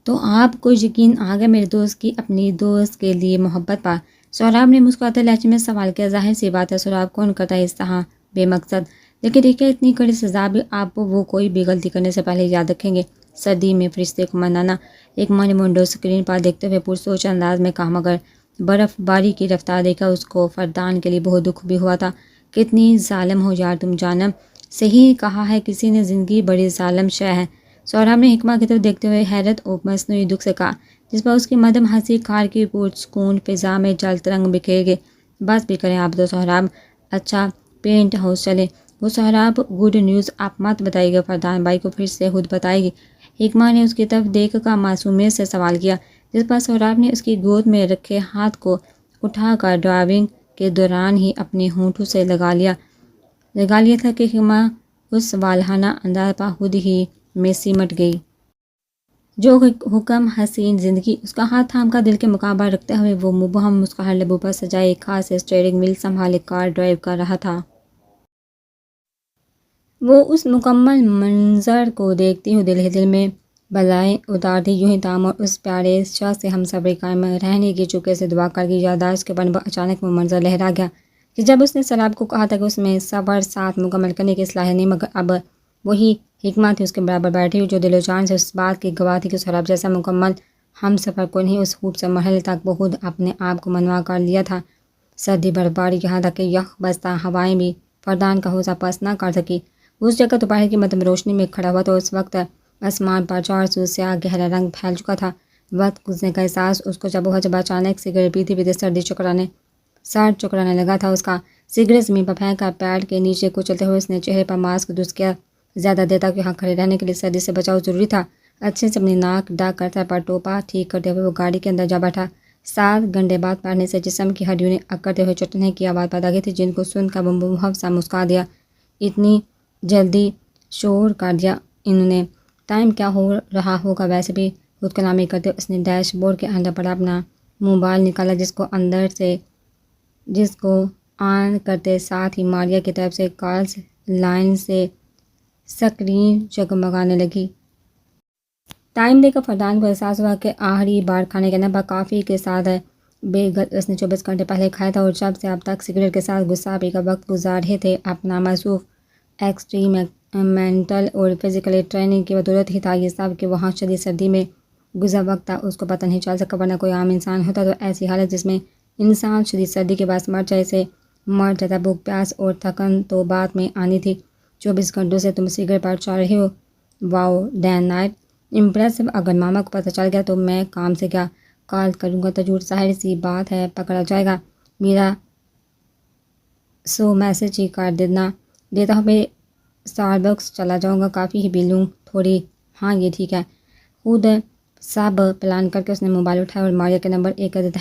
تو آپ کو یقین آ گیا میرے دوست کی اپنی دوست کے لیے محبت پر؟ سہراب نے مسکراتے لہجے میں سوال کیا۔ ظاہر سی بات ہے، سہراب کون کرتا ہے اس طرح بے مقصد؟ لیکن دیکھیں اتنی کڑی سزا بھی آپ وہ کوئی بھی غلطی کرنے سے پہلے یاد رکھیں گے۔ سردی میں فرشتے کو منانا، ایک مانی منڈو اسکرین پر دیکھتے ہوئے پرسوچ انداز میں کہا، مگر برف باری کی رفتار دیکھا اس کو فردان کے لیے بہت دکھ بھی ہوا تھا۔ کتنی ظالم ہو یار تم جانم، صحیح کہا ہے کسی نے، زندگی بڑی ظالم شے ہے۔ سہراب نے حکمہ کی طرف دیکھتے ہوئے حیرت اور مصنوعی دکھ سے کہا، جس پر اس کی مدھم ہنسی کار کی پرسکون فضا میں جل ترنگ بکھیر گئے۔ بس بھی کریں آپ تو سہراب، اچھا پینٹ ہاؤس چلے۔ وہ سہراب گڈ نیوز آپ مت بتائیے گا، فردان بھائی کو پھر سے خود بتائے گی؟ حکمہ نے اس کی طرف دیکھ کر معصومیت سے سوال کیا، جس پر سہراب نے اس کی گود میں رکھے ہاتھ کو اٹھا کر ڈرائیونگ کے دوران ہی اپنے ہونٹوں سے لگا لیا تھا کہ حکمہ اس والہانہ انداز پر خود ہی میں سمٹ گئی۔ جو حکم حسین زندگی، اس کا ہاتھ تھام کر دل کے مقابل رکھتے ہوئے وہ مبہم مسکراہٹ لبوں پر سجائے ایک ہاتھ سے اسٹیئرنگ وہیل سنبھالے کار ڈرائیو کر رہا تھا۔ وہ اس مکمل منظر کو دیکھتی ہوں دل ہی دل میں بلائیں اتار دی، یوں ہی تام اور اس پیارے شخص سے ہم صبری قائم رہنے کی چپکے سے دعا کر کے یادداشت کے پن پر اچانک وہ منظر لہرا گیا کہ جب اس نے سہراب کو کہا تھا کہ اس میں صبر ساتھ مکمل کرنے کی صلاحیت نہیں، مگر اب وہی حکمہ تھی اس کے برابر بیٹھی ہوئی جو دل و جان سے اس بات کی گواہ تھی کہ سہراب جیسا مکمل ہم سفر کو نہیں، اس خوب سے مرحلے تک وہ خود اپنے آپ کو منوا کر لیا تھا۔ سردی برفباری یہاں تک کہ یخ بستہ ہوائیں بھی فردان کا حوصلہ پست نہ کر سکی۔ اس جگہ دوپہر کی مدھم روشنی میں کھڑا ہوا تو اس وقت آسمان پر چار سو سیاہ گہرا رنگ پھیل چکا تھا۔ وقت گزرنے کا احساس اس کو جب اچانک سگریٹ پیتے پیتے سر چکرانے لگا تھا اس کا۔ سگریٹ زمین پر پھینک کر پیڈ کے نیچے کچلتے ہوئے اس نے چہرے پر ماسک درست کیا۔ زیادہ دیر تک یہاں کھڑے رہنے کے لیے سردی سے بچاؤ ضروری تھا۔ اچھے سے اپنی ناک ڈھک کر سر پر ٹوپا ٹھیک کرتے ہوئے وہ گاڑی کے اندر جا بیٹھا۔ 7 گھنٹے بعد پڑھنے سے جسم کی ہڈیوں نے اکڑتے ہوئے چٹنے کی آواز پیدا کی تھی، جن کو سن کر وہ محب سا مسکرا دیا۔ اتنی جلدی شور کر دیا انہوں نے، ٹائم کیا ہو رہا ہوگا ویسے بھی؟ خود کلامی کرتے اس نے ڈیش بورڈ کے اندر پڑا اپنا موبائل نکالا، جس کو آن کرتے ساتھ ہی ماریا کی طرف سے کالز لائن سے سکرین جگمگانے لگی۔ ٹائم دیکھ کر فردان کو احساس ہوا کہ آخری بار کھانے کے نمبر کافی کے ساتھ بیگل اس نے 24 گھنٹے پہلے کھایا تھا، اور جب سے اب تک سگریٹ کے ساتھ غصہ پی کر وقت گزار رہے تھے۔ اپنا مصروف ایکسٹریم مینٹل اور فزیکل ٹریننگ کی بدولت ہی تھا یہ سب کہ وہاں شدید سردی میں گزرا وقت تھا اس کو پتہ نہیں چل سکا، ورنہ کوئی عام انسان ہوتا تو ایسی حالت جس میں انسان شدید سردی کے باعث مر جائے سے مر جاتا۔ بھوک پیاس اور تھکن تو بعد میں آنی تھی۔ 24 گھنٹوں سے تم سگریٹ پر چل رہے ہو، واؤ ڈین نائٹ امپریسو۔ اگر ماما کو پتہ چل گیا تو میں کام سے کیا کال کروں گا، تو جھوٹ ظاہر سی بات ہے پکڑا جائے گا میرا، سو میسج ہی کر دیتا ہوں، میں اسٹاربکس چلا جاؤں گا، کافی ہی پی لوں تھوڑی۔ ہاں یہ ٹھیک ہے۔ خود سب پلان کر کے اس نے موبائل اٹھایا اور ماریا کے نمبر ایک عدد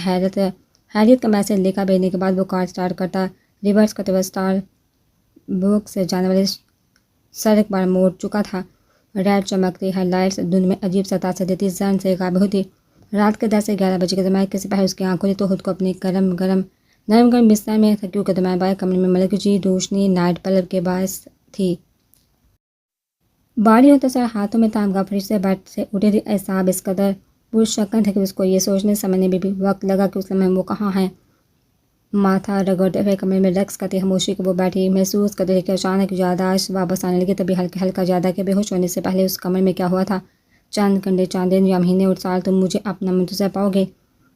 خیریت کا میسج لے کر بھیجنے کے بعد وہ کار سٹارٹ کرتا ریورس کرتے ہوئے اسٹار بکس سے جانے والے سڑک پر موڑ چکا تھا۔ ریڈ چمکتی ہیڈ لائٹس دن میں عجیب سا تاثر دیتی، ذہن سے غائب ہوتی۔ رات کے 10 سے 11 بجے کے درمیان کسی پہر اس کی آنکھ کھلی تو خود کو اپنی نرم گرم بستر میں تکیوں کے درمیان بائیں کمرے میں ملکجی روشنی نائٹ بلب کے باعث تھی۔ باری ہوتے سر ہاتھوں میں تامغہ فرشتے بیٹھ سے اٹھے تھے۔ اعصاب اس قدر پرشکن تھے کہ اس کو یہ سوچنے سمجھنے میں بھی وقت لگا کہ اس لمحے وہ کہاں ہے۔ ماتھا رگڑتے ہوئے کمرے میں رقص کرتی خاموشی کو وہ بیٹھی محسوس کرتی رہی کہ اچانک یادداشت واپس آنے لگی۔ تبھی ہلکا زیادہ کہ بے ہوش ہونے سے پہلے اس کمرے میں کیا ہوا تھا۔ چند گھنٹے، چاند دن یا مہینے اور سال تم مجھے اپنا منتظر پاؤ گے،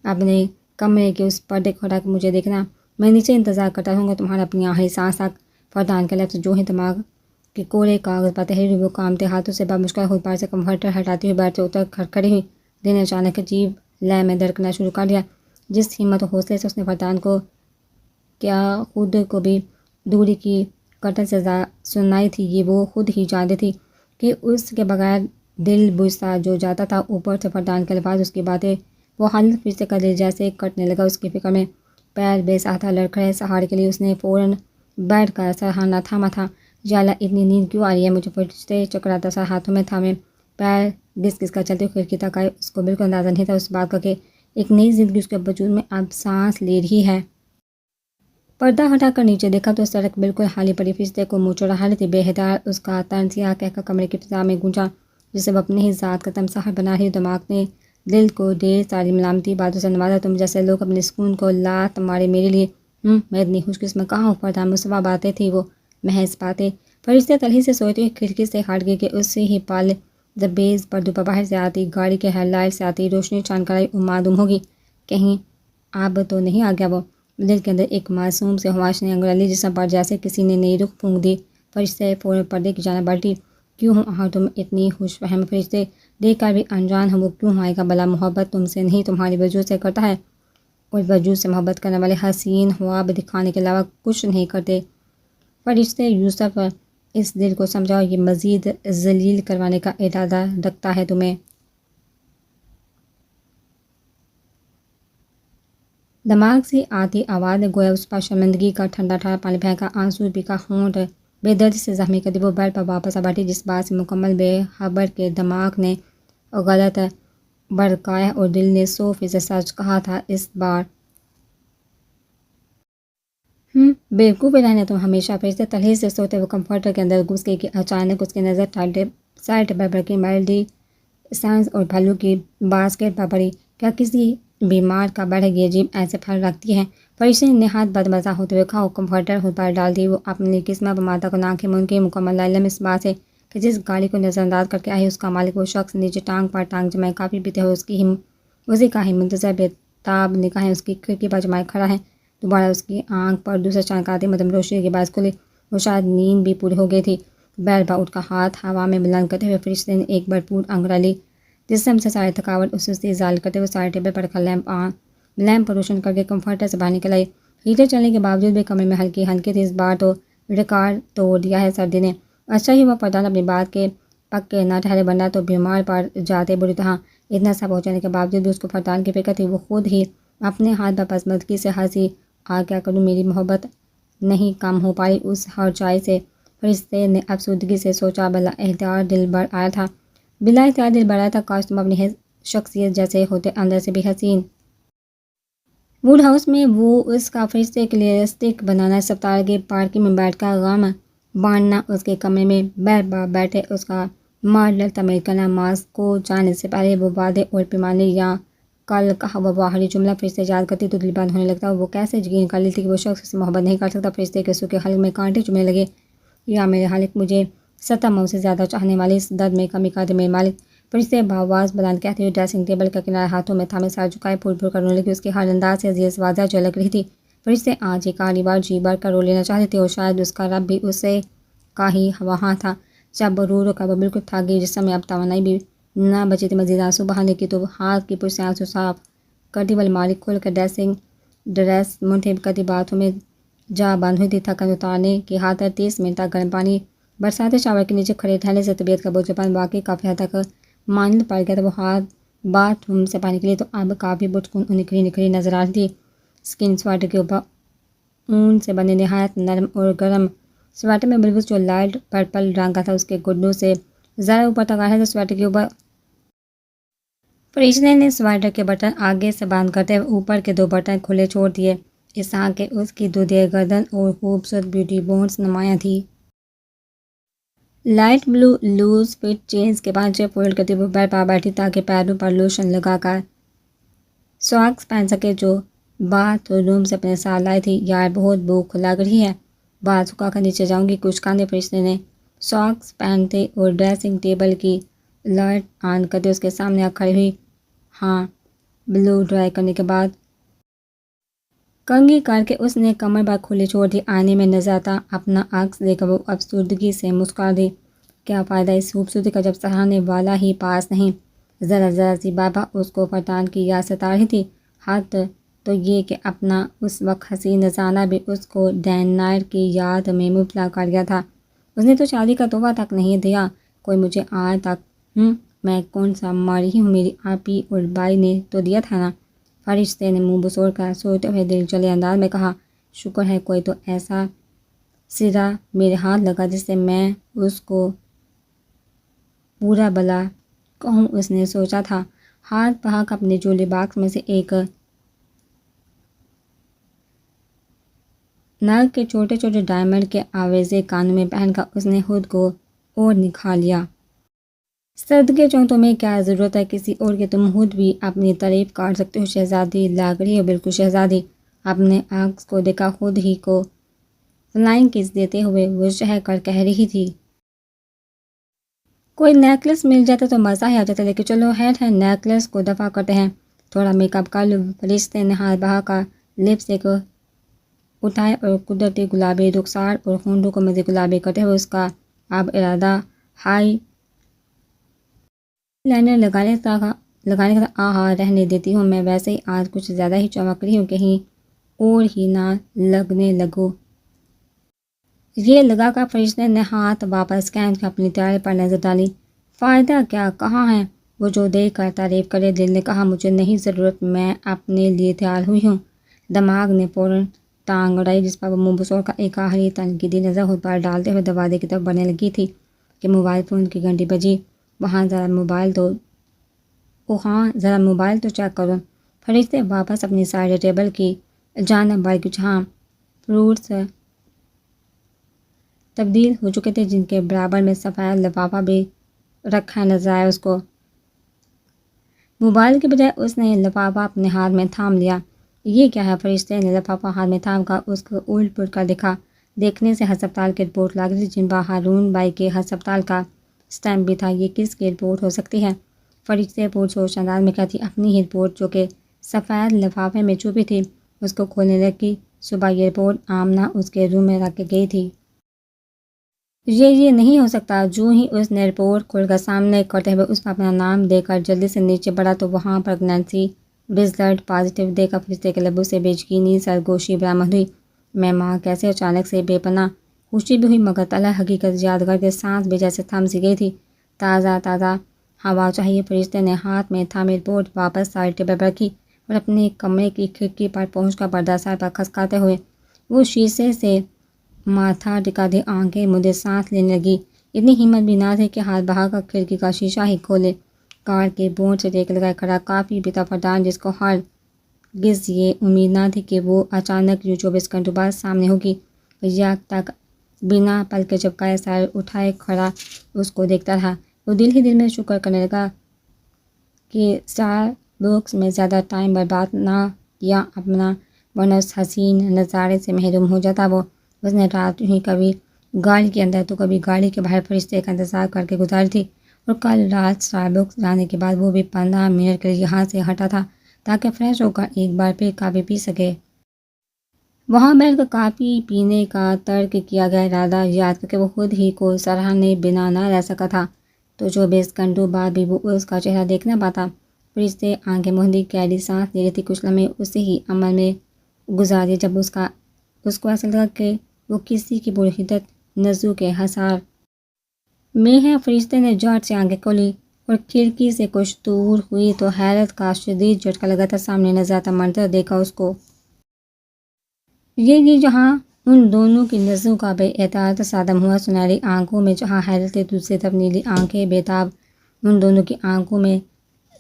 اپنے کمرے کے اس پردے کو ہٹا کے مجھے دیکھنا۔ میں نیچے انتظار کرتا رہوں گا تمہارا اپنی آخری سانس تک۔ فردان کے لفظ جو ہی دماغ کے کوڑے کاغذ پر تحریر وہ کامتے ہاتھوں سے بمشکل خود پار سے کمفرٹر ہٹاتی ہوئی بیٹھ سے اتر کھڑی ہوئی۔ دل نے اچانک عجیب لے میں دھڑکنا شروع کر دیا۔ جس ہمت و حوصلے سے اس نے فردان کو کیا خود کو بھی دوری کی کٹر سزا سنائی تھی، یہ وہ خود ہی جانتی تھی کہ اس کے بغیر دل بجھتا جو جاتا تھا۔ اوپر سے فردان کے الفاظ، اس کی باتیں، وہ حالت فرشتے کا دل جیسے کٹنے لگا اس کی فکر میں۔ پیر بے سہارا لڑکھڑے، سہارے کے لیے اس نے فوراً بیٹھ کر سرہانا تھاما تھا۔ یا اللہ اتنی نیند کیوں آ رہی ہے مجھے، فرشتے چکراتا سر ہاتھوں میں تھامے پیر گھس گھس کر چلتے کھڑکی تک آئے۔ اس کو بالکل اندازہ نہیں تھا اس بات کا کہ ایک نئی زندگی اس کے وجود میں اب سانس لے رہی ہے۔ پردہ ہٹا کر نیچے دیکھا تو سڑک بالکل خالی پڑی، فرشتے کو منہ چڑھا رہی تھی۔ بے اختیار اس کا طرز سیاہ کہہ کر کمرے کی فضا میں گونجا جسے وہ اپنے ہی ذات کا تمساح بنا رہی۔ دماغ نے دل کو ڈھیر ساری ملامتی باتوں سے نوازا، تم جیسے لوگ اپنے سکون کو لات مارے میرے لیے۔ میں اتنی خوش قسمت کہاں ہوں فردان، مصفا باتیں تھی وہ، محض باتیں۔ فرشتے تلہی سے سوتے ہوئے کھڑکی سے ہٹ گئے کہ اس ہی پل زبیز پردوں پر باہر سے آتی گاڑی کے ہیڈ لائٹ سے آتی روشنی چھان کر آئی اور معدوم ہوگی۔ کہیں اب تو نہیں آ گیا وہ؟ دل کے اندر ایک معصوم سے خواہش نے انگریلی جسم پر جیسے کسی نے نئی رخ پھونک دی۔ فرشتے فوراً پردے کی جانب بڑھتی۔ کیوں ہوں آخر تم اتنی خوش فہم فرشتے، دیکھ کر بھی انجان ہو وہ کیوں آئے گا بھلا؟ محبت تم سے نہیں تمہاری وجود سے کرتا ہے، اور وجود سے محبت کرنے والے حسین خواب دکھانے کے علاوہ کچھ نہیں کرتے۔ فرشتے یوسف اس دل کو سمجھاؤ، یہ مزید ذلیل کروانے کا ارادہ رکھتا ہے تمہیں۔ دماغ سے آتی آواز نے گویا اس پر شرمندگی کا ٹھنڈا ٹھنڈا پانی پھینکا، آنسو پی کا ہونٹ بے دردی سے زخمی کر دی۔ وہ بیڈ پر واپس آ بیٹھی جس بات سے مکمل بے خبر کے دماغ نے غلط بھڑکایا اور دل نے 100% سچ کہا تھا اس بار۔ بیوقوف رہنے تم ہمیشہ، فرشتے تلہی سے سوتے ہوئے کمفرٹر کے اندر گھس گئی کہ اچانک اس کی نظر سائڈ ٹیبل پر رکھی میلڈی سانس اور پھلوں کی باسکٹ پر پڑی۔ کیا کسی بیمار کا بیڈ ہے، یہ عجیب ایسے پھل رکھتی ہے؟ فرشتے نے نہایت بدمزہ ہوتے ہوئے کہا اور کمفرٹر خود پر ڈال دی۔ وہ اپنی قسمت پر ماتا کو ناکھیں من کے مکمل علم اس بات سے کہ جس گاڑی کو نظر انداز کر کے آئی اس کا مالک وہ شخص نیچے ٹانگ پر ٹانگ جمائے کافی پیتے ہوئے اسی کا ہی منتظر بےتاب نگاہیں اس کی کھڑکی پر جمائے کھڑا ہے۔ دوبارہ اس کی آنکھ پر دوسرا چاند آتی مدھم روشنی کے باعث کھلی، وہ شاید نیند بھی پوری ہو گئی تھی۔ بیڈ پر اٹھ کر ہاتھ ہوا میں بلند کرتے ہوئے فرشتے نے ایک بھرپور انگریلی جسم سے ساری تھکاوٹ اور سستی ازالہ کرتے ہوئے سارے ٹیبل پر رکھا لیمپ پر روشن کر کے کمفرٹر سے باہر نکل آئی۔ ہیٹر چلنے کے باوجود بھی کمرے میں ہلکی ہلکی تھی، اس بار تو ریکارڈ توڑ دیا ہے سردی نے۔ اچھا ہی وہ فردان اپنی بات کے پکے نہ ٹھہرے ورنہ تو بیمار پڑ جاتے بری طرح۔ اتنا سب ہو جانے کے باوجود بھی اس کو فردان کی فکر تھی۔ وہ خود ہی اپنے ہاتھ پر پسماندگی سے ہنسی، کیا کروں میری محبت نہیں کم ہو پا رہی اس ہرجائی سے۔ فرشتے نے افسردگی سے سوچا، بلا اختیار دل بڑھ آیا تھا، کاش تم اپنی شخصیت جیسے ہوتے اندر سے بھی حسین۔ ووڈ ہاؤس میں وہ اس کا فرشتے کے لیے رسٹک بنانا، اسپتال کی پارکنگ میں بیٹھ کر غم بانٹنا، اس کے کمرے میں بیڈ پر بیٹھے اس کا ماڈلر تعمیر کرنا، ماسکو جانے سے پہلے وہ وعدے اور پیمانے یا کل کہا وہ آخری جملہ فرشتے یاد کرتی تو دل بند ہونے لگتا۔ وہ کیسے یقین کر لیتی کہ وہ شخص سے محبت نہیں کر سکتا؟ فرشتے کے سو کے حلق میں کانٹے چبھنے لگے۔ یا میرے حلق، مجھے 70 مئو سے زیادہ چاہنے والے، اس درد میں کمی کر دے میرے مالک، فرشتے بآواز بلند کہتے ہوئے ڈریسنگ ٹیبل کا کنارہ ہاتھوں میں تھامے سر جھکائے پھول پھول کر رونے لگی۔ اس کے ہر انداز سے عزیز واضح جھلک رہی تھی۔ فرشتے آج ایک آخری بار جی بھر کر رو لینا چاہتے تھے، اور شاید اس کا رب بھی اسے کا ہی وہاں تھا۔ جب رو رو کر وہ بالکل تھک گئی، جسم میں اب توانائی بھی نہ بچی تھی مزید آنسو بہانے کی، تو وہ ہاتھ کی پشت سے آنسو صاف کرتی بل مالک کھول کر ڈریس منتخب کرتی۔ باتھروم میں جا بند ہوئی تھی، تھکن اتارنے کی خاطر 30 منٹ تک گرم پانی برساتے شاور کے نیچے کھڑے رہنے سے طبیعت کا بوجھلپن واقعی کافی حد تک مانند پڑ گیا تھا۔ وہ ہاتھ باتھ روم سے پانی کے لیے تو اب کافی پرسکون اور نکھری نکھری نظر آ رہی تھی۔ اسکن سویٹر کے اوپر اون سے بنے نہایت نرم اور گرم سویٹر میں بلوز جو لائٹ پرپل رنگ کا تھا، اس کے گھٹنوں سے ذرا اوپر تک آیا تو سویٹر کے اوپر فرشتے نے سویٹر کے بٹن آگے سے بند کرتے ہوئے اوپر کے 2 بٹن کھلے چھوڑ دیے۔ اس طرح کہ اس کی دودھیا گردن اور خوبصورت بیوٹی بونز نمایاں تھی۔ Light blue loose fit jeans کے پانچے فولڈ کرتے ہوئے بیڈ پر بیٹھی تاکہ پیروں پر لوشن لگا کر ساکس پہن سکے جو باتھ روم سے اپنے ساتھ لائی تھی۔ یار بہت بھوک لگ رہی ہے، بال سکھا کر نیچے جاؤں گی کچھ کھانے۔ فرشتے نے ساکس پہنتے اور ڈریسنگ ٹیبل کی لائٹ آن کرتے اس کے سامنے آ کھڑی ہوئی۔ ہاں، بلو ڈرائی کرنے کے بعد کنگھی کر کے اس نے کمر پر کھلے چھوڑ دی۔ آئینے میں نظر آتا اپنا عکس دیکھ کر وہ افسردگی سے مسکرا دی۔ کیا فائدہ اس خوبصورتی کا جب سراہنے والا ہی پاس نہیں۔ ذرا سی بابا اس کو فرٹان کی یاد ستا رہی تھی۔ حد تو یہ کہ اپنا اس وقت حسین نذرانہ بھی اس کو ڈین نائر کی یاد میں مبتلا کر گیا تھا۔ اس نے تو شادی کا تحفہ تک نہیں دیا کوئی مجھے آج تک۔ میں کون سا ماری ہوں، میری آپی اور بائی نے تو دیا تھا نا۔ فرشتے نے منہ بسوڑ کر سوتے ہوئے دل جلے انداز میں کہا، شکر ہے کوئی تو ایسا سرا میرے ہاتھ لگا جس سے میں اس کو پورا بلا کہوں۔ اس نے سوچا تھا۔ ہاتھ بہا کر اپنے جولی باکس میں سے ایک نگ کے چھوٹے چھوٹے ڈائمنڈ کے آویزے کانوں میں پہن کر اس نے خود کو اور نکھار لیا۔ صدقے چوں تمہیں کیا ضرورت ہے کسی اور کی، تم خود بھی اپنی تعریف کر سکتے ہو۔ شہزادی لگ رہی ہو بالکل شہزادی۔ اپنے عکس کو دیکھا خود ہی کو فلائنگ کس دیتے ہوئے وہ شہر کر کہہ رہی تھی، کوئی نیکلس مل جاتا تو مزہ ہی آ جاتا، لیکن چلو ہے نیکلس کو دفع کرتے ہیں، تھوڑا میک اپ کر لو۔ فرشتے نے ہاتھ بہا کر لپسٹک اٹھائے اور قدرتی گلابی رخسار اور ہونٹوں کو مزید گلابی کرتے ہوئے اس کا اب ارادہ ہائی لائنر لگانے کا تھا۔ آہا، رہنے دیتی ہوں، میں ویسے ہی آج کچھ زیادہ ہی چمک رہی ہوں، کہیں اور ہی نہ لگنے لگو۔ یہ لگا کر فرشتے نے ہاتھ واپس کھینچ کر اپنی تیاری پر نظر ڈالی۔ فائدہ کیا، کہاں ہے وہ جو دیکھ کر تعریف کرے۔ دل نے کہا، مجھے نہیں ضرورت، میں اپنے لیے تیار ہوئی ہوں۔ دماغ نے فوراً ٹانگ اڑائی جس پر وہ منہ بسوڑ کر ایک آخری تنقیدی نظر خود پر ڈالتے ہوئے دروازے کی طرف بڑھنے لگی تھی کہ موبائل فون کی گھنٹی بجی۔ وہاں ذرا موبائل تو چیک کرو۔ فرشتے واپس اپنی سائڈ ٹیبل کی جانب بڑھ گئی جہاں فروٹس تبدیل ہو چکے تھے، جن کے برابر میں سفید لفافہ بھی رکھا نظر آیا اس کو۔ موبائل کے بجائے اس نے لفافہ اپنے ہاتھ میں تھام لیا۔ یہ کیا ہے؟ فرشتے نے لفافہ ہاتھ میں تھام کر اس کو الٹ پلٹ کر دیکھا۔ دیکھنے سے ہسپتال کی رپورٹ لگ رہی تھی جن پر ہارون بھائی کے ہسپتال کا سٹیمپ بھی تھا۔ یہ کس کی رپورٹ ہو سکتی ہے؟ فرشتے پرسوچ انداز میں کہتی، اپنی ہی رپورٹ جو کہ سفید لفافے میں چھپی تھی۔ اس کو کھولنے لگی۔ صبح یہ رپورٹ آمنہ اس کے روم میں رکھ کے گئی تھی۔ یہ نہیں ہو سکتا۔ جو ہی اس نے رپورٹ کھول کر سامنے کرتے ہوئے اس پر اپنا نام دے کر جلدی سے نیچے بڑھا تو وہاں پریگنینسی رزلٹ پازیٹیو دیکھ کر فرشتے کے لبوں سے بے یقینی سرگوشی برآمد ہوئی۔ میں ماں کیسے؟ اچانک سے بے پناہ خوشی بھی ہوئی مگر تلخ حقیقت یاد کر کے سانس بھی جیسے تھم سی گئی تھی۔ تازہ ہوا چاہیے۔ فرشتے نے ہاتھ میں تھامی رپورٹ واپس سائڈ ٹیبل پر رکھی اور اپنے کمرے کی کھڑکی پر پہنچ کر پردہ سر پر کھسکاتے ہوئے وہ شیشے سے ماتھا ٹکا دی، آنکھیں مدے سانس لینے لگی۔ اتنی ہمت بھی نہ تھی کہ ہاتھ بہا کر کھڑکی کا شیشہ ہی کھولے۔ کار کے بونٹ سے ٹیک لگائے کھڑا کافی پیتا فرٹان جس کو ہرگز یہ امید نہ تھی کہ وہ اچانک یوں 24 گھنٹوں بعد سامنے ہوگی، یک تک بنا پلکیں جھپکائے سر اٹھائے کھڑا اس کو دیکھتا رہا۔ وہ دل ہی دل میں شکر کرنے لگا کہ اسٹار بکس میں زیادہ ٹائم برباد نہ کیا اپنا، ورنہ اس حسین نظارے سے محروم ہو جاتا وہ۔ اس نے رات ہی کبھی گاڑی کے اندر تو کبھی گاڑی کے باہر فرشتے کا انتظار کر کے گزاری تھی، اور کل رات اسٹار بکس جانے کے بعد وہ بھی 15 منٹ کے لیے یہاں سے ہٹا تھا تاکہ فریش ہو کر ایک بار پھر کافی پی سکے۔ وہاں بیٹھ کر کافی پینے کا ترک کیا گیا ارادہ یاد کر کے وہ خود ہی کو سراہنے بنا نہ رہ سکا تھا۔ تو 24 گھنٹوں بعد بھی وہ اس کا چہرہ دیکھ نہ پاتا۔ فرشتے آنکھیں موندی گہری سانس لے رہی تھی۔ کچھ لمحے اسی ہی عمل میں گزارے جب اس کو ایسا لگا کہ وہ کسی کی پرحدت نزو کے حصار میں ہے۔ فرشتے نے جھٹ سے آنکھیں کھولی اور کھڑکی سے کچھ دور ہوئی تو حیرت کا شدید جھٹکا لگا تھا۔ سامنے نظر آتا منظر دیکھا اس کو۔ یہ جہاں ان دونوں کی نظروں کا بے احتیاط صادم ہوا سنہری آنکھوں میں جہاں حیرت دوسری طرف نیلی آنکھیں بےتاب. ان دونوں کی آنکھوں میں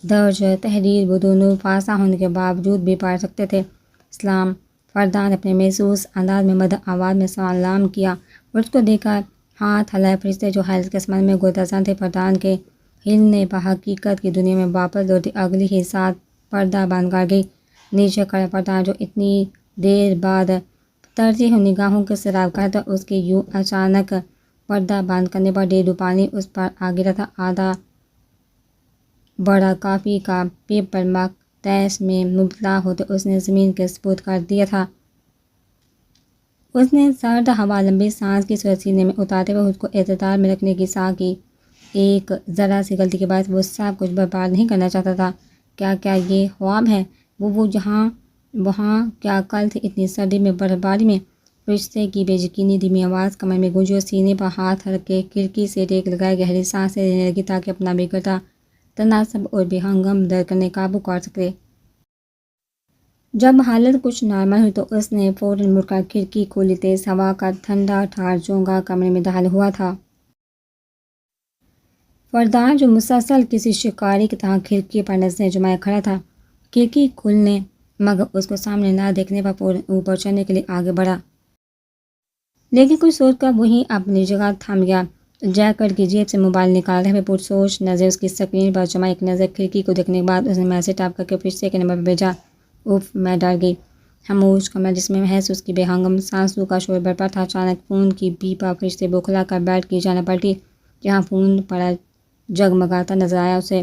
درج تحریر وہ دونوں فاصلہ ہونے کے باوجود بھی پڑھ سکتے تھے. اسلام. فردان نے اپنے محسوس انداز میں مدح آواز میں سلام کیا اور اس کو دیکھ کر ہاتھ ہلائے. فرشتے جو حیرت کے سمندر میں گرفتار تھے فردان کے ہلنے بحقیقت کی دنیا میں واپس لوٹی. اگلی ہی ساتھ پردہ بند کر گئی. نیچے کھڑا فردان جو اتنی دیر بعد ترتی ہوئی نگاہوں کے سراغ کرتا اس کی یوں اچانک پردہ بند کرنے پر ڈیڑھ پانی اس پر آ گرا تھا. آدھا بڑا کافی کا پیپر مگ تیش میں مبتلا ہوتے اس نے زمین کے سپرد کر دیا تھا. اس نے سرد ہوا لمبی سانس کی صورت سینے میں اتارتے ہوئے خود کو اعتدال میں رکھنے کی سعی کی. ایک ذرا سی غلطی کے باعث وہ سب کچھ برباد نہیں کرنا چاہتا تھا. کیا یہ خواب ہے؟ وہ جہاں وہاں کیا کل تھی اتنی سردی میں برف باری میں؟ فرشتے کی بے یقینی دھیمی آواز کمر میں گونجی اور سینے پر ہاتھ رکھ کے کھڑکی سے ٹیک لگائے گہری سانسیں لینے لگی تاکہ اپنا بگڑتا تناسب اور بے ہنگم دھڑکنیں قابو کر سکے. جب حالت کچھ نارمل ہوئی تو اس نے فوراً مڑ کر کھڑکی کھولی. تیز ہوا کا ٹھنڈا ٹھار جھونکا کمرے میں داخل ہوا تھا. فردان جو مسلسل کسی شکاری کی طرح کھڑکی پر نظریں جمائے کھڑا تھا کھڑکی کھلنے مگر اس کو سامنے نہ دیکھنے پر فوراً اوپر چڑھنے کے لیے آگے بڑھا. لیکن کچھ سوچ کر وہیں اپنی جگہ تھم گیا. جیکٹ کی جیب سے موبائل نکالتے ہوئے پرسوچ نظر اس کی اسکرین پر جمع. ایک نظر کھڑکی کو دیکھنے کے بعد اس نے میسج ٹائپ کر کے فرشتے کے نمبر پر بھیجا. اف میں ڈر گئی. خاموش کمرہ جس میں محض اس کی بے ہنگم سانسوں کا شور برپا تھا. اچانک فون کی بیپ پر فرشتے بوکھلا کر بیٹھ کی جانب پلٹی. جہاں فون پڑا جگمگاتا نظر آیا اسے.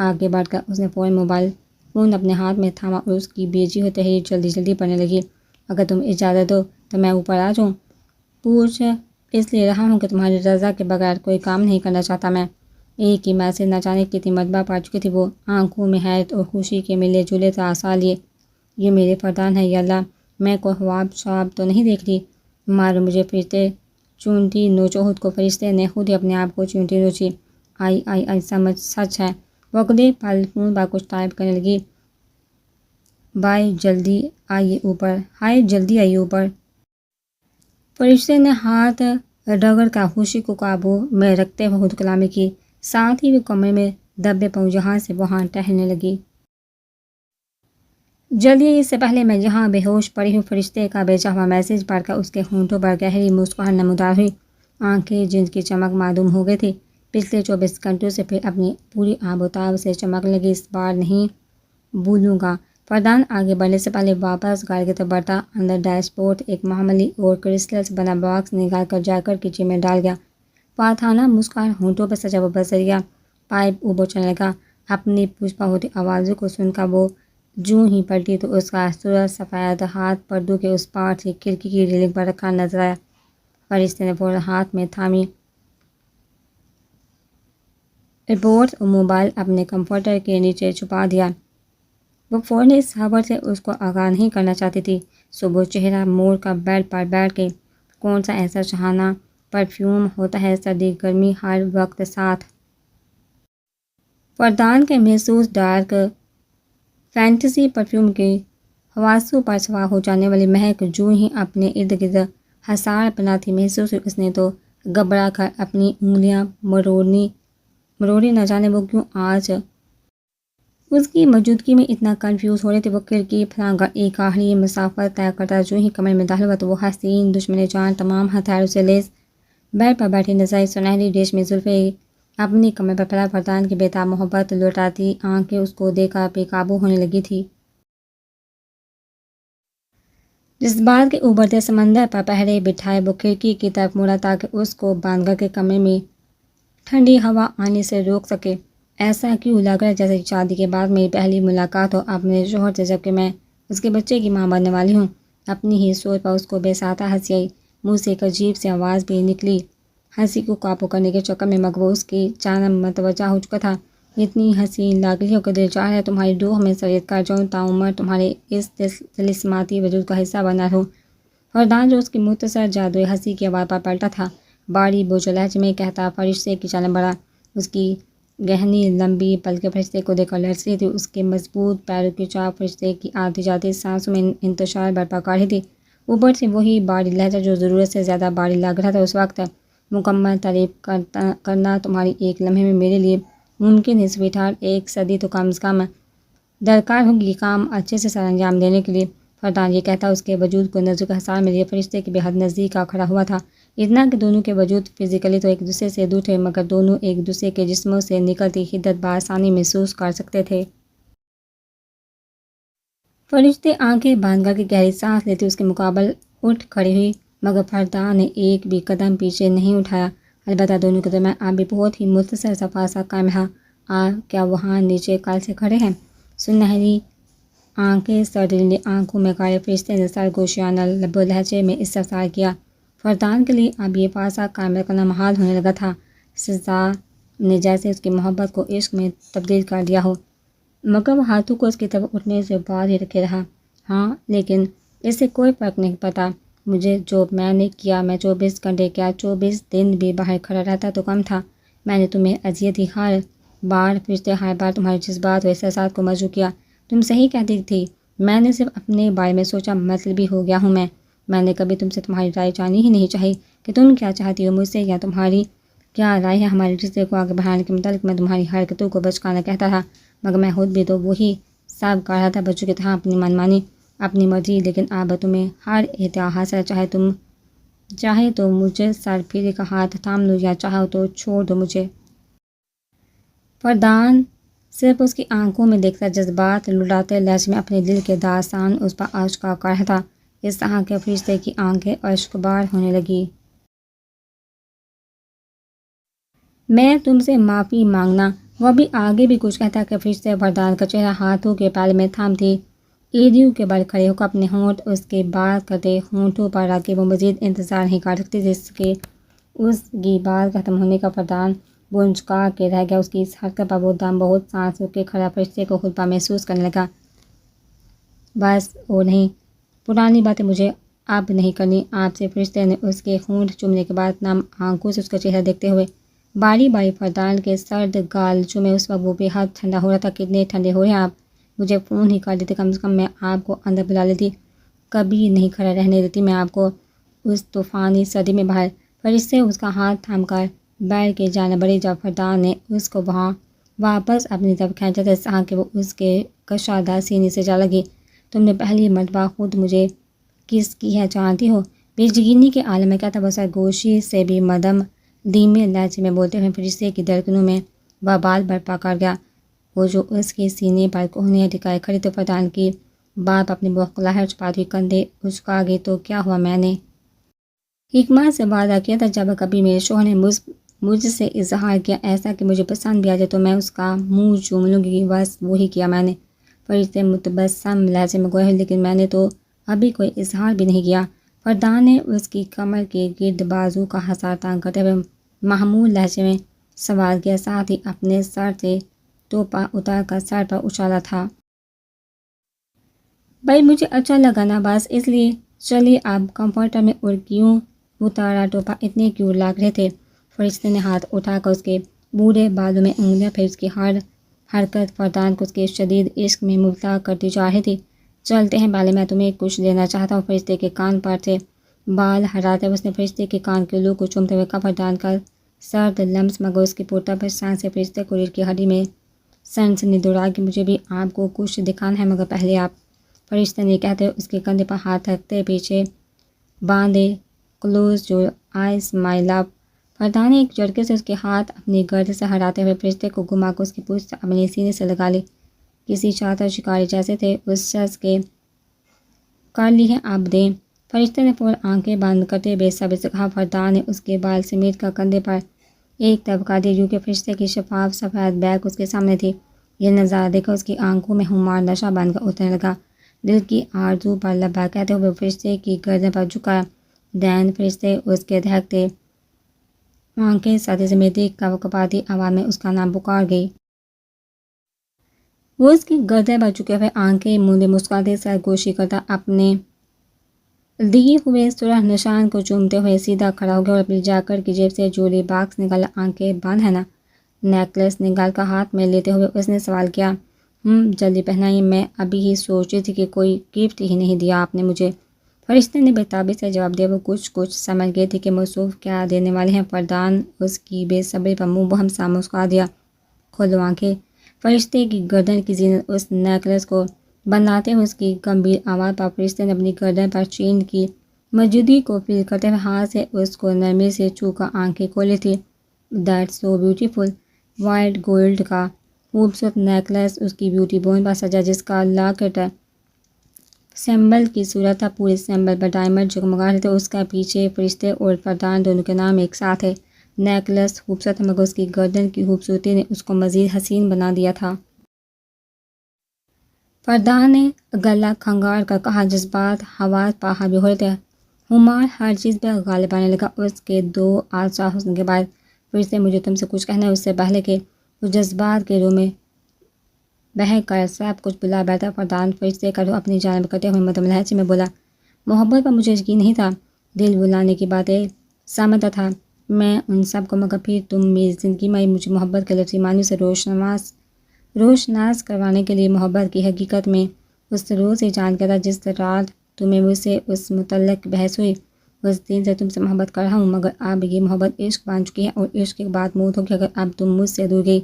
آگے بڑھ کر اس نے فوراً موبائل فون اپنے ہاتھ میں تھاما اور اس کی بھیجی ہوئی تحریر جلدی جلدی پڑھنے لگی. اگر تم اجازت دو تو میں اوپر آ جاؤں؟ پوچھ اس لیے رہا ہوں کہ تمہاری رضا کے بغیر کوئی کام نہیں کرنا چاہتا میں. ایک ہی میسج نہ جانے کتنی مرتبہ پڑھ چکی تھی وہ. آنکھوں میں حیرت اور خوشی کے ملے جلے آثار لیے. یہ میرے فردان ہے یا اللہ، میں کوئی خواب شواب تو نہیں دیکھ رہی؟ مارو مجھے فرشتے چونٹی نوچو خود کو. فرشتے نے خود ہی اپنے آپ کو چونٹی نوچی. آئی سمجھ سچ ہے. وہ اگلے پل فون پر کچھ ٹائپ کرنے لگی. بھائی جلدی آئیے اوپر. ہائے جلدی آئیے اوپر. فرشتے نے ہاتھ رگڑ کر خوشی کو قابو میں رکھتے ہوئے خود کلامی کی. ساتھ ہی وہ کمرے میں دبے پاؤں جہاں سے وہاں ٹہلنے لگی. جلدی اس سے پہلے میں یہاں بے ہوش پڑی ہوں. فرشتے کا بھیجا ہوا میسج پڑھ کر اس کے ہونٹوں پر گہری مسکراہٹ نمودار ہوئی. آنکھیں جن کی چمک معدوم ہو گئی تھی پچھلے 24 گھنٹوں سے پھر اپنی پوری آب و تاب سے چمکنے لگی. اس بار نہیں بھولوں گا. فردان آگے بڑھنے سے پہلے واپس گاڑی کی طرف بڑھتا. اندر ڈیش بورڈ ایک معمولی اور کرسٹل سے بنا باکس نکال کر جیکٹ کی جیب میں ڈال گیا. فاتحانہ مسکراہٹ ہونٹوں پر سجا وہ بصریہ پائپ اوپر چلنے لگا. اپنی پشپا ہوتی آوازوں کو سن کر وہ جوں ہی پلٹی تو اس کا سرخ سفید ہاتھ پردوں کے اس پار سے کھڑکی کی ریلنگ پر رکھا نظر آیا. فرشتے نے فوراً ہاتھ میں تھامی رپورٹ اور موبائل اپنے کمفرٹر کے نیچے چھپا دیا. وہ فوراً اس خبر سے اس کو آگاہ نہیں کرنا چاہتی تھی. صبح چہرہ موڑ کر بیڈ پر بیٹھ گئی. کون سا ایسا شہانہ پرفیوم ہوتا ہے سردی گرمی ہر وقت ساتھ. فردان کے محسوس ڈارک فینٹیسی پرفیوم کی حواسوں پر سوار ہو جانے والی مہک جو ہی اپنے ارد گرد حصار پنا تھی محسوس ہوئی. اس نے تو گھبرا کر اپنی انگلیاں مروڑی. نہ جانے وہ کیوں آج اس کی موجودگی میں اتنا کنفیوز ہو رہے تھے. وہ کھڑکی پھلانگ کر ایک آخری مسافت طے کرتا جو ہی کمرے میں داخل ہوا تو وہ حسین دشمن جان تمام ہتھیاروں سے لیس بیڈ پر بیٹھی نظر آئی. سنہری ریشمی زلفیں اپنی کمر پر پھیلا فردان کی بےتاب محبت لوٹاتی آنکھیں اس کو دیکھ کر بے قابو ہونے لگی تھی. جذبات کے ابھرتے سمندر پر پہرے بٹھائے وہ کھڑکی کی طرف مڑا تاکہ اس کو بند کر کے کمرے میں ٹھنڈی ہوا آنے سے روک سکے. ایسا کیوں لگ رہا ہے جیسے شادی کے بعد میری پہلی ملاقات ہو اپنے شوہر سے جبکہ میں اس کے بچے کی ماں بننے والی ہوں. اپنی ہی سوچ پر اس کو بے ساختہ ہنسی آئی. منہ سے ایک عجیب سی آواز بھی نکلی. ہنسی کو قابو کرنے کے چکر میں مغز اس کی جانب متوجہ ہو چکا تھا. اتنی حسین لاگلی ہو کہ دل چاہ ہے تمہاری روح میں سرایت کر جاؤں تاعمر تمہارے اس طلسماتی وجود کا حصہ بنا رہوں. فردان جو اس کی مختصر جادوئی ہنسی کی آواز پر پلٹا تھا باری بوجھ لہجے میں کہتا فرشتے کی جانب بڑھا. اس کی گہنی لمبی پلکیں فرشتے کو دیکھ کر لرز رہی تھی. اس کے مضبوط پیروں کی چاپ فرشتے کی آتی جاتی سانسوں میں انتشار برپا کر رہی تھی. اوپر سے وہی باری لہجہ جو ضرورت سے زیادہ باری لگ رہا تھا اس وقت۔ مکمل تعریف کرنا تمہاری ایک لمحے میں میرے لیے ممکن ہے سویٹ ہارٹ، ایک صدی تو کم از کم درکار ہوگی یہ کام اچھے سے سر انجام دینے کے لیے۔ فردان یہ کہتا اس کے وجود کو نظر کا حصار میرے فرشتے کے بے حد نزدیک آ کھڑا ہوا تھا، اتنا کہ دونوں کے وجود فزیکلی تو ایک دوسرے سے دور تھے مگر دونوں ایک دوسرے کے جسموں سے نکلتی حدت بآسانی محسوس کر سکتے تھے۔ فرشتے آنکھیں باندھ کر کے گہری سانس لیتے اس کے مقابل اٹھ کھڑی ہوئی، مگر فردان نے ایک بھی قدم پیچھے نہیں اٹھایا۔ البتہ دونوں کے درمیان اب بھی بہت ہی مختصر سا فاصلہ قائم رہا۔ کیا وہاں نیچے کل سے کھڑے ہیں؟ سنہری آنکھیں سرد آنکھوں میں کالے فرشتے نے سرگوشیانہ لب و لہجے میں استفسار کیا۔ فردان کے لیے اب یہ فاصلہ قائم رکھنا محال ہونے لگا تھا، سزا نے جیسے اس کی محبت کو عشق میں تبدیل کر دیا ہو، مگر وہ ہاتھوں کو اس کی طرف اٹھنے سے بعد ہی رکھے رہا۔ ہاں لیکن اس سے کوئی فرق نہیں پڑتا مجھے جو میں نے کیا، میں 24 گھنٹے کیا 24 دن بھی باہر کھڑا رہتا تو کم تھا۔ میں نے تمہیں اذیت دی ہر بار فرشتے، ہر بار تمہارے جذبات و احساسات کو مجروح کیا۔ تم صحیح کہتی تھی، میں نے صرف اپنے بارے میں سوچا، مطلبی ہو گیا ہوں میں نے کبھی تم سے تمہاری رائے جانی ہی نہیں چاہی کہ تم کیا چاہتی ہو مجھ سے یا تمہاری کیا رائے ہے ہمارے رشتے کو آگے بڑھانے کے متعلق۔ میں تمہاری حرکتوں کو بچکانا کہتا تھا مگر میں خود بھی تو وہی سب کر رہا تھا، بچوں کی طرح اپنی منمانی، اپنی مرضی۔ لیکن اب تمہیں ہر احتیاط ہے، چاہے تو مجھے سر پھیرے کا ہاتھ تھام لو یا چاہو تو چھوڑ دو مجھے۔ فردان صرف اس کی آنکھوں میں دیکھتا، جذبات لڑاتے لہجے میں اپنے دل کے داستان اس پر آشکار کر رہا تھا۔ اس طرح کے فرشتے کی آنکھیں اشکبار ہونے لگی۔ میں تم سے معافی مانگنا۔ وہ بھی آگے بھی کچھ کہتا کہ فرشتے فردان کا چہرہ ہاتھوں کے پالے میں تھامتی، ایڑیوں کے بل کھڑے ہو کر اپنے ہونٹ اس کے بات کرتے ہونٹوں پر رکھے وہ مزید انتظار نہیں کر سکتے جس کے اس کی بات ختم ہونے کا۔ فردان بونچکا کے رہ گیا، اس کی اس حرکت پر وہ دم بہت سانس روک کے کھڑا فرشتے کو خود پر محسوس کرنے لگا۔ بس اور نہیں، پرانی باتیں مجھے اب نہیں کرنی آپ سے۔ فرشتے نے اس کے ہونٹ چومنے کے بعد نم آنکھوں سے اس کا چہرہ دیکھتے ہوئے باری باری فردان کے سرد گال چومے۔ اس وقت وہ بے حد ٹھنڈا ہو رہا تھا۔ کتنے ٹھنڈے ہو رہے ہیں آپ، مجھے فون ہی کر دیتے، کم از کم میں آپ کو اندر بلا لیتی، کبھی نہیں کھڑا رہنے دیتی میں آپ کو اس طوفانی سردی میں باہر۔ فرشتے اس کا ہاتھ تھام کر بیٹھ کے جانا بڑے جب فردان نے اس کو وہاں واپس اپنی طرف کھینچا تھا، اس طرح کہ وہ اس کے کشادہ سینے سے جا لگی۔ تم نے پہلی مرتبہ خود مجھے کس کی ہے جانتی ہو؟ بے یقینی کے عالم میں کہتا وہ سرگوشی سے بھی مدم دھیمے لہجے میں بولتے ہوئے فرشتے کی دھڑکنوں میں وبال برپا کر گیا، وہ جو اس کے سینے پر کوہنیاں ٹکائے کھڑی تو فردان کی بات اپنی بوکھلاہٹ چھپاتی ہوئی کندھے اچکا گئی۔ تو کیا ہوا؟ میں نے حکمت سے وعدہ کیا تھا جب کبھی میرے شوہر نے مجھ سے اظہار کیا ایسا کہ مجھے پسند بھی آ جائے تو میں اس کا منہ چوم لوں گی، بس وہی کیا میں نے۔ فرشتے متبسم لہجے میں گوئے، لیکن میں نے تو ابھی کوئی اظہار بھی نہیں کیا۔ فردان نے اس کی کمر کے گرد بازو کا حصار تانگ کرتے ہوئے محمول لہجے میں سوال کیا، ساتھ ہی اپنے سر سے ٹوپا اتار کر سر پر اچھالا تھا۔ بھائی مجھے اچھا لگا نا، بس اس لیے چلیے اب کمفرٹر میں۔ اور کیوں اتارا ٹوپا؟ اتنے کیوں لگ رہے تھے؟ فرشتے نے ہاتھ اٹھا کر اس کے بوڑھے بالوں میں انگلیاں پھر اس کی ہر حرکت فردان کو اس کے شدید عشق میں مبتلا کرتی جا رہی تھی۔ چلتے ہیں، پہلے میں تمہیں کچھ دینا چاہتا ہوں۔ فرشتے کے کان پر سے بال ہٹاتے ہوئے اس نے فرشتے کے کان کے لوگ کو چومتے ہوئے کہا۔ فردان کا سرد لمس مگر اس کی پرتپ سانس سے فرشتے کو ریڑھ کی ہڈی میں سنسنی دوڑا کہ مجھے بھی آپ کو کچھ دکھانا ہے مگر پہلے آپ۔ فرشتے نے کہتے ہوئے اس کے کندھے پر ہاتھ رکھتے پیچھے باندھے، کلوز یور آئیز مائی لو۔ فردان نے ایک جھٹکے سے اس کے ہاتھ اپنی گرد سے ہٹاتے ہوئے فرشتے کو گھما کر اس کی پشت اپنے سینے سے لگا لی، کسی چاتر شکاری جیسے تھے اس شخص کے۔ کر لی ہے، اب دیں۔ فرشتے نے فوراً آنکھیں بند کرتے بے صبری سے کہا۔ فردان نے اس کے بال سمیٹ کر کندھے پر ایک طرف کر دیا، کیونکہ فرشتے کی شفاف سفید بیک اس کے سامنے تھی۔ یہ نظارہ دیکھ کر اس کی آنکھوں میں خمار نشہ بن کر اترنے لگا۔ دل کی آرزو پر لبیک کہتے ہوئے فرشتے کی گردن پر جھکا۔ دین فرشتے اس کے دہکتے آنکھیں سطح سے میں دیکھ کر کپاتی آواز میں اس کا نام پکار گئی۔ وہ اس کی گردن پر جھکے ہوئے آنکھیں مونڈے مسکراتے سرگوشی کرتا اپنے دیے ہوئے سرخ نشان کو چومتے ہوئے سیدھا کھڑا ہو گیا اور اپنی جیکٹ کی جیب سے جولی باکس نکالا۔ آنکھیں بند ہے نا؟ نیکلس نکال کر ہاتھ میں لیتے ہوئے اس نے سوال کیا۔ جلدی پہنائیے، میں ابھی ہی سوچ رہی تھی کہ کوئی گفٹ ہی نہیں دیا آپ نے مجھے۔ فرشتے نے بےتابی سے جواب دیا۔ وہ کچھ سمجھ گئی تھی کہ موصوف کیا دینے والے ہیں۔ فردان اس کی بے صبری پر منہ بہم سا مسکرا دیا۔ کھولو آنکھیں۔ فرشتے کی گردن کی زینت اس نیکلس کو بناتے ہوئے اس کی گمبھیر آواز پر فرشتے نے اپنی گردن پر چین کی موجودگی کو فیل کرتے ہوئے ہاتھ سے اس کو نرمی سے چھو کر آنکھیں کھولی تھی۔ That's so beautiful. White gold کا خوبصورت نیکلس اس کی بیوٹی بون پر سجا، جس کا لاکٹ سمبل کی صورت تھا۔ پورے سمبل پر ڈائمنڈ جگمگا رہے تھے۔ اس کا پیچھے فرشتے اور فردان دونوں کے نام ایک ساتھ ہے۔ نیکلس خوبصورت ہے، مگر اس کی گردن کی خوبصورتی نے اس کو مزید حسین بنا دیا تھا۔ فردان نے گلا کھنگار کر کہا۔ جذبات حواس پر حاوی ہو رہے تھے۔ خمار ہر چیز پہ غالب آنے لگا۔ اس کے دو آسا حسن کے بعد فرشتے، مجھے تم سے کچھ کہنا ہے۔ اس سے پہلے کہ وہ جذبات کے رو میں بہہ کر سب کچھ بلا بیٹھا، فردان فرشتے کا رو اپنی جانب کرتے ہوئے مدھم لہجے میں بولا۔ محبت پر مجھے یقین نہیں تھا، دل بلانے کی باتیں سمجھتا تھا میں ان سب کو، مگر پھر تم میری زندگی میں مجھے محبت کے لفظی معنی سے روشناس کروانے کے لیے محبت کی حقیقت میں اس روز سے جان گیا تھا جس رات تمہیں مجھ سے اس متعلق بحث ہوئی۔ اس دن سے تم سے محبت کر رہا ہوں، مگر اب یہ محبت عشق بن چکی ہے اور عشق کے بعد موت ہوگی اگر اب تم مجھ سے دور گئی۔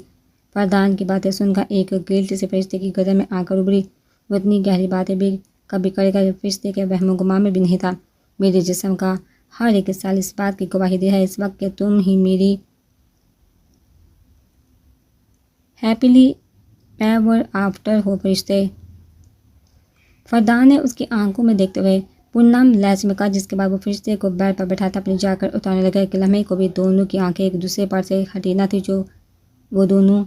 فردان کی باتیں سن کر ایک گلٹ سے فرشتے کی گردن میں آ کر ابھری۔ وہ اتنی گہری باتیں بھی کبھی کرے گا، فرشتے کے وہم و گمان میں بھی نہیں تھا۔ میرے جسم کا ہر ایک سیل اس بات کی گواہی دے ہے اس وقت کہ تم ہی میری ہیپیلی ایور آفٹر ہو فرشتے۔ فردان نے اس کی آنکھوں میں دیکھتے ہوئے پرنم لہجے میں کہا، جس کے بعد وہ فرشتے کو بیڈ پر بٹھاتا اپنی جا کر اتارنے لگا۔ ایک لمحے کو بھی دونوں کی آنکھیں ایک دوسرے پر سے ہٹی نہ تھی، جو وہ دونوں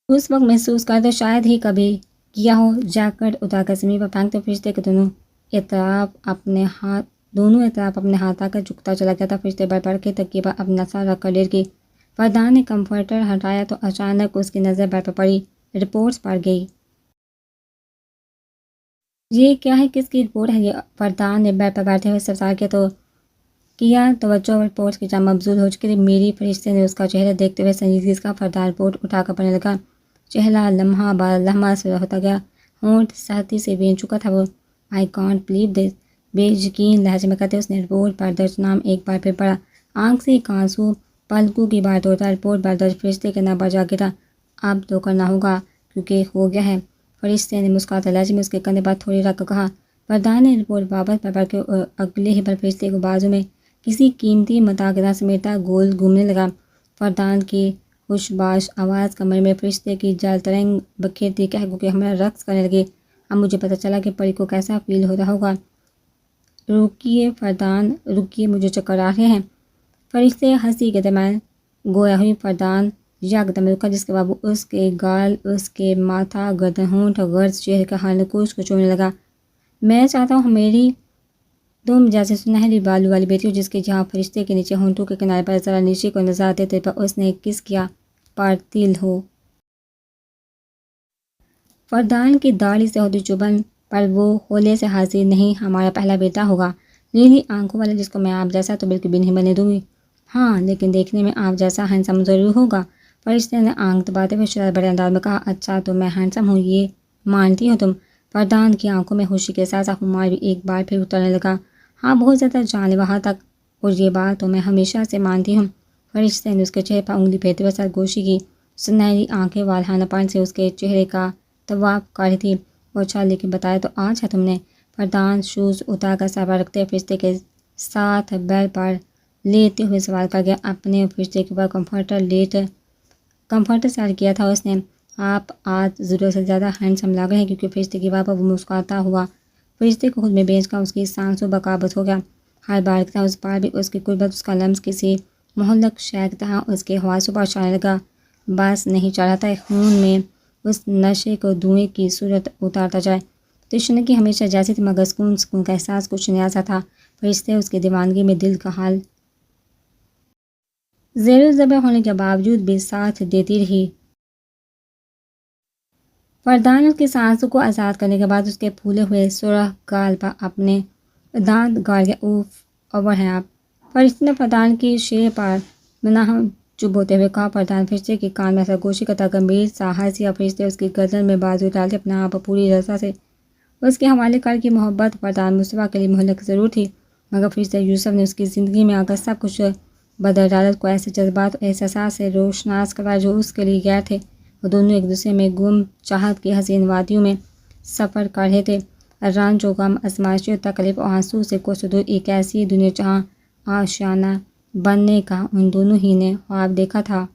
اس وقت محسوس کرتے شاید ہی کبھی کیا ہو۔ جیکٹ اتار کر زمین پر پھینکتے فرشتے کے دونوں اطراف اپنے ہاتھ آ کر جھکتا چلا گیا تھا۔ فرشتے بیڈ پر رکھے تکیے پر اپنا سر رکھ کر لیٹ گئی۔ فردان نے کمفرٹر ہٹایا تو اچانک اس کی نظر بیڈ پر پڑی۔ رپورٹس پر گئی۔ یہ کیا ہے؟ کس کی رپورٹ ہے یہ؟ فردان نے بیڈ پر بیٹھے ہوئے استفسار کیا توجہ رپورٹس کی جانب مبذول ہو چکی تھی۔ میری فرشتے نے اس کا چہرہ دیکھتے ہوئے سنجیدگی سے کہا۔ فردان رپورٹ اٹھا کر پڑھنے لگا۔ چہرہ لمحہ بعد لمحہ سیاہ ہوتا گیا، ہونٹ سختی سے بھیگ چکا تھا۔ وہ آئی کانٹ بلیو دس، بے یقین لہجے میں کہتے اس نے رپورٹ پر درج نام ایک بار پھر پڑھا۔ آنکھ سے ایک آنسو پلکوں کی بار توڑتا رپورٹ پر درج فرشتے کے نام پر جا گرا۔ اب تو کرنا ہوگا کیونکہ ہو گیا ہے، فرشتے نے مسکراتے لہجے میں اس کے کندھے پر تھوڑی رکھ کر کہا۔ فردان نے رپورٹ واپس پڑھ کے اور اگلے ہی پل فرشتے کو بازو میں کسی قیمتی متاع کی طرح سمیٹا گول گھومنے لگا۔ فردان کی خوشباش آواز کمر میں فرشتے کی جل ترنگ بکھیرتی کہہ گو کہ ہمیں رقص کرنے لگے۔ اب مجھے پتہ چلا کہ پری کو کیسا فیل ہوتا ہوگا۔ رکیے فردان، رکیے، مجھے چکر آ رہے ہیں۔ فرشتے ہنسی کے درمیان گویا ہوئی۔ فردان یکدم رکا، جس کے بعد وہ اس کے گال، اس کے ماتھا، گردن، ہونٹ، غرض چہرے کا ہر نقوش کو چومنے لگا۔ میں چاہتا ہوں میری تم جیسے سنہری بالوں والی بیٹی ہو، جس کے جہاں فرشتے کے نیچے ہونٹوں کے کنارے پر ذرا نیچے کو نظر آتے تھے پر اس نے کس کیا پر تل ہو۔ فردان کی داڑھی سے ہوتی چبھن پر وہ ہولے سے حاضر نہیں، ہمارا پہلا بیٹا ہوگا، نیلی آنکھوں والا، جس کو میں آپ جیسا تو بالکل بھی نہیں بننے دوں گی۔ ہاں، لیکن دیکھنے میں آپ جیسا ہینڈسم ضرور ہوگا۔ فرشتے نے آنکھ دباتے ہوئے شرارت بھرے انداز میں کہا۔ اچھا، تو میں ہینڈسم ہوں، یہ مانتی ہو تم؟ فردان کی آنکھوں میں خوشی کے ساتھ خمار بھی ایک بار پھر اترنے لگا۔ ہاں، بہت زیادہ جان وہاں تک، اور یہ بات تو میں ہمیشہ سے مانتی ہوں۔ فرشتے نے اس کے چہرے پر انگلی پھیرتے ہوئے سرگوشی کی۔ سنہری آنکھیں والہانہ پن سے اس کے چہرے کا طواف کر رہی تھی۔ اچھا، لیکن بتایا تو آج ہے تم نے؟ فردان شوز اتار کر سر پر رکھتے فرشتے کے ساتھ بیڈ پر لیٹتے ہوئے سوال کر گیا۔ اپنے فرشتے کے اوپر کمفرٹر سیٹ کیا تھا اس نے۔ آپ آج ضرورت سے زیادہ ہینڈسم لگ رہے ہیں، کیونکہ فرشتے کی بات پر وہ مسکراتا ہوا فرشتے کو خود میں بیچ کر اس کی سانسوں پر قابض ہو گیا۔ ہر بار کی طرح اس بار بھی اس کی قربت، اس کا لمس کسی مہلک شے کی طرح اس کے حواسوں پر چڑھنے لگا۔ بس نہیں چڑھ رہا تھا خون میں اس نشے کو دھوئیں کی صورت اتارتا جائے۔ تشنگی ہمیشہ جیسی تھی، مگر سکون کا احساس کچھ نیا سا تھا۔ فرشتے اس کی دیوانگی میں دل کا حال زیر و زبر ہونے کے باوجود بھی ساتھ دیتی رہی۔ فردان اس کی سانسوں کو آزاد کرنے کے بعد اس کے پھولے ہوئے سرخ گال پر اپنے دانت گاڑ گیا۔ اوف، اوور ہیں آپ، فرشتے نے فردان کی شیر پر مناہم چبوتے ہوئے کہا۔ فردان فرشتے کے کان میں سرگوشی کرتا گمبھیر سا ہنسیا۔ فرشتے اس کی گردن میں بازو ڈالتے اپنے آپ پوری رضا سے اس کے حوالے کر کی محبت فردان مصطفیٰ کے لیے مہلک ضرور تھی، مگر فرشتہ یوسف نے اس کی زندگی میں آ کر سب کچھ بدل ڈالا، کو ایسے جذبات اور احساسات سے روشناس کروایا جو اس کے لیے غیر تھے۔ وہ دونوں ایک دوسرے میں گم چاہت کی حسین وادیوں میں سفر کر رہے تھے، رنج و غم، ازمائشوں، تکلیف اور آنسو سے کوسوں دور ایک ایسی دنیا جہاں آشیانہ بننے کا ان دونوں ہی نے خواب دیکھا تھا۔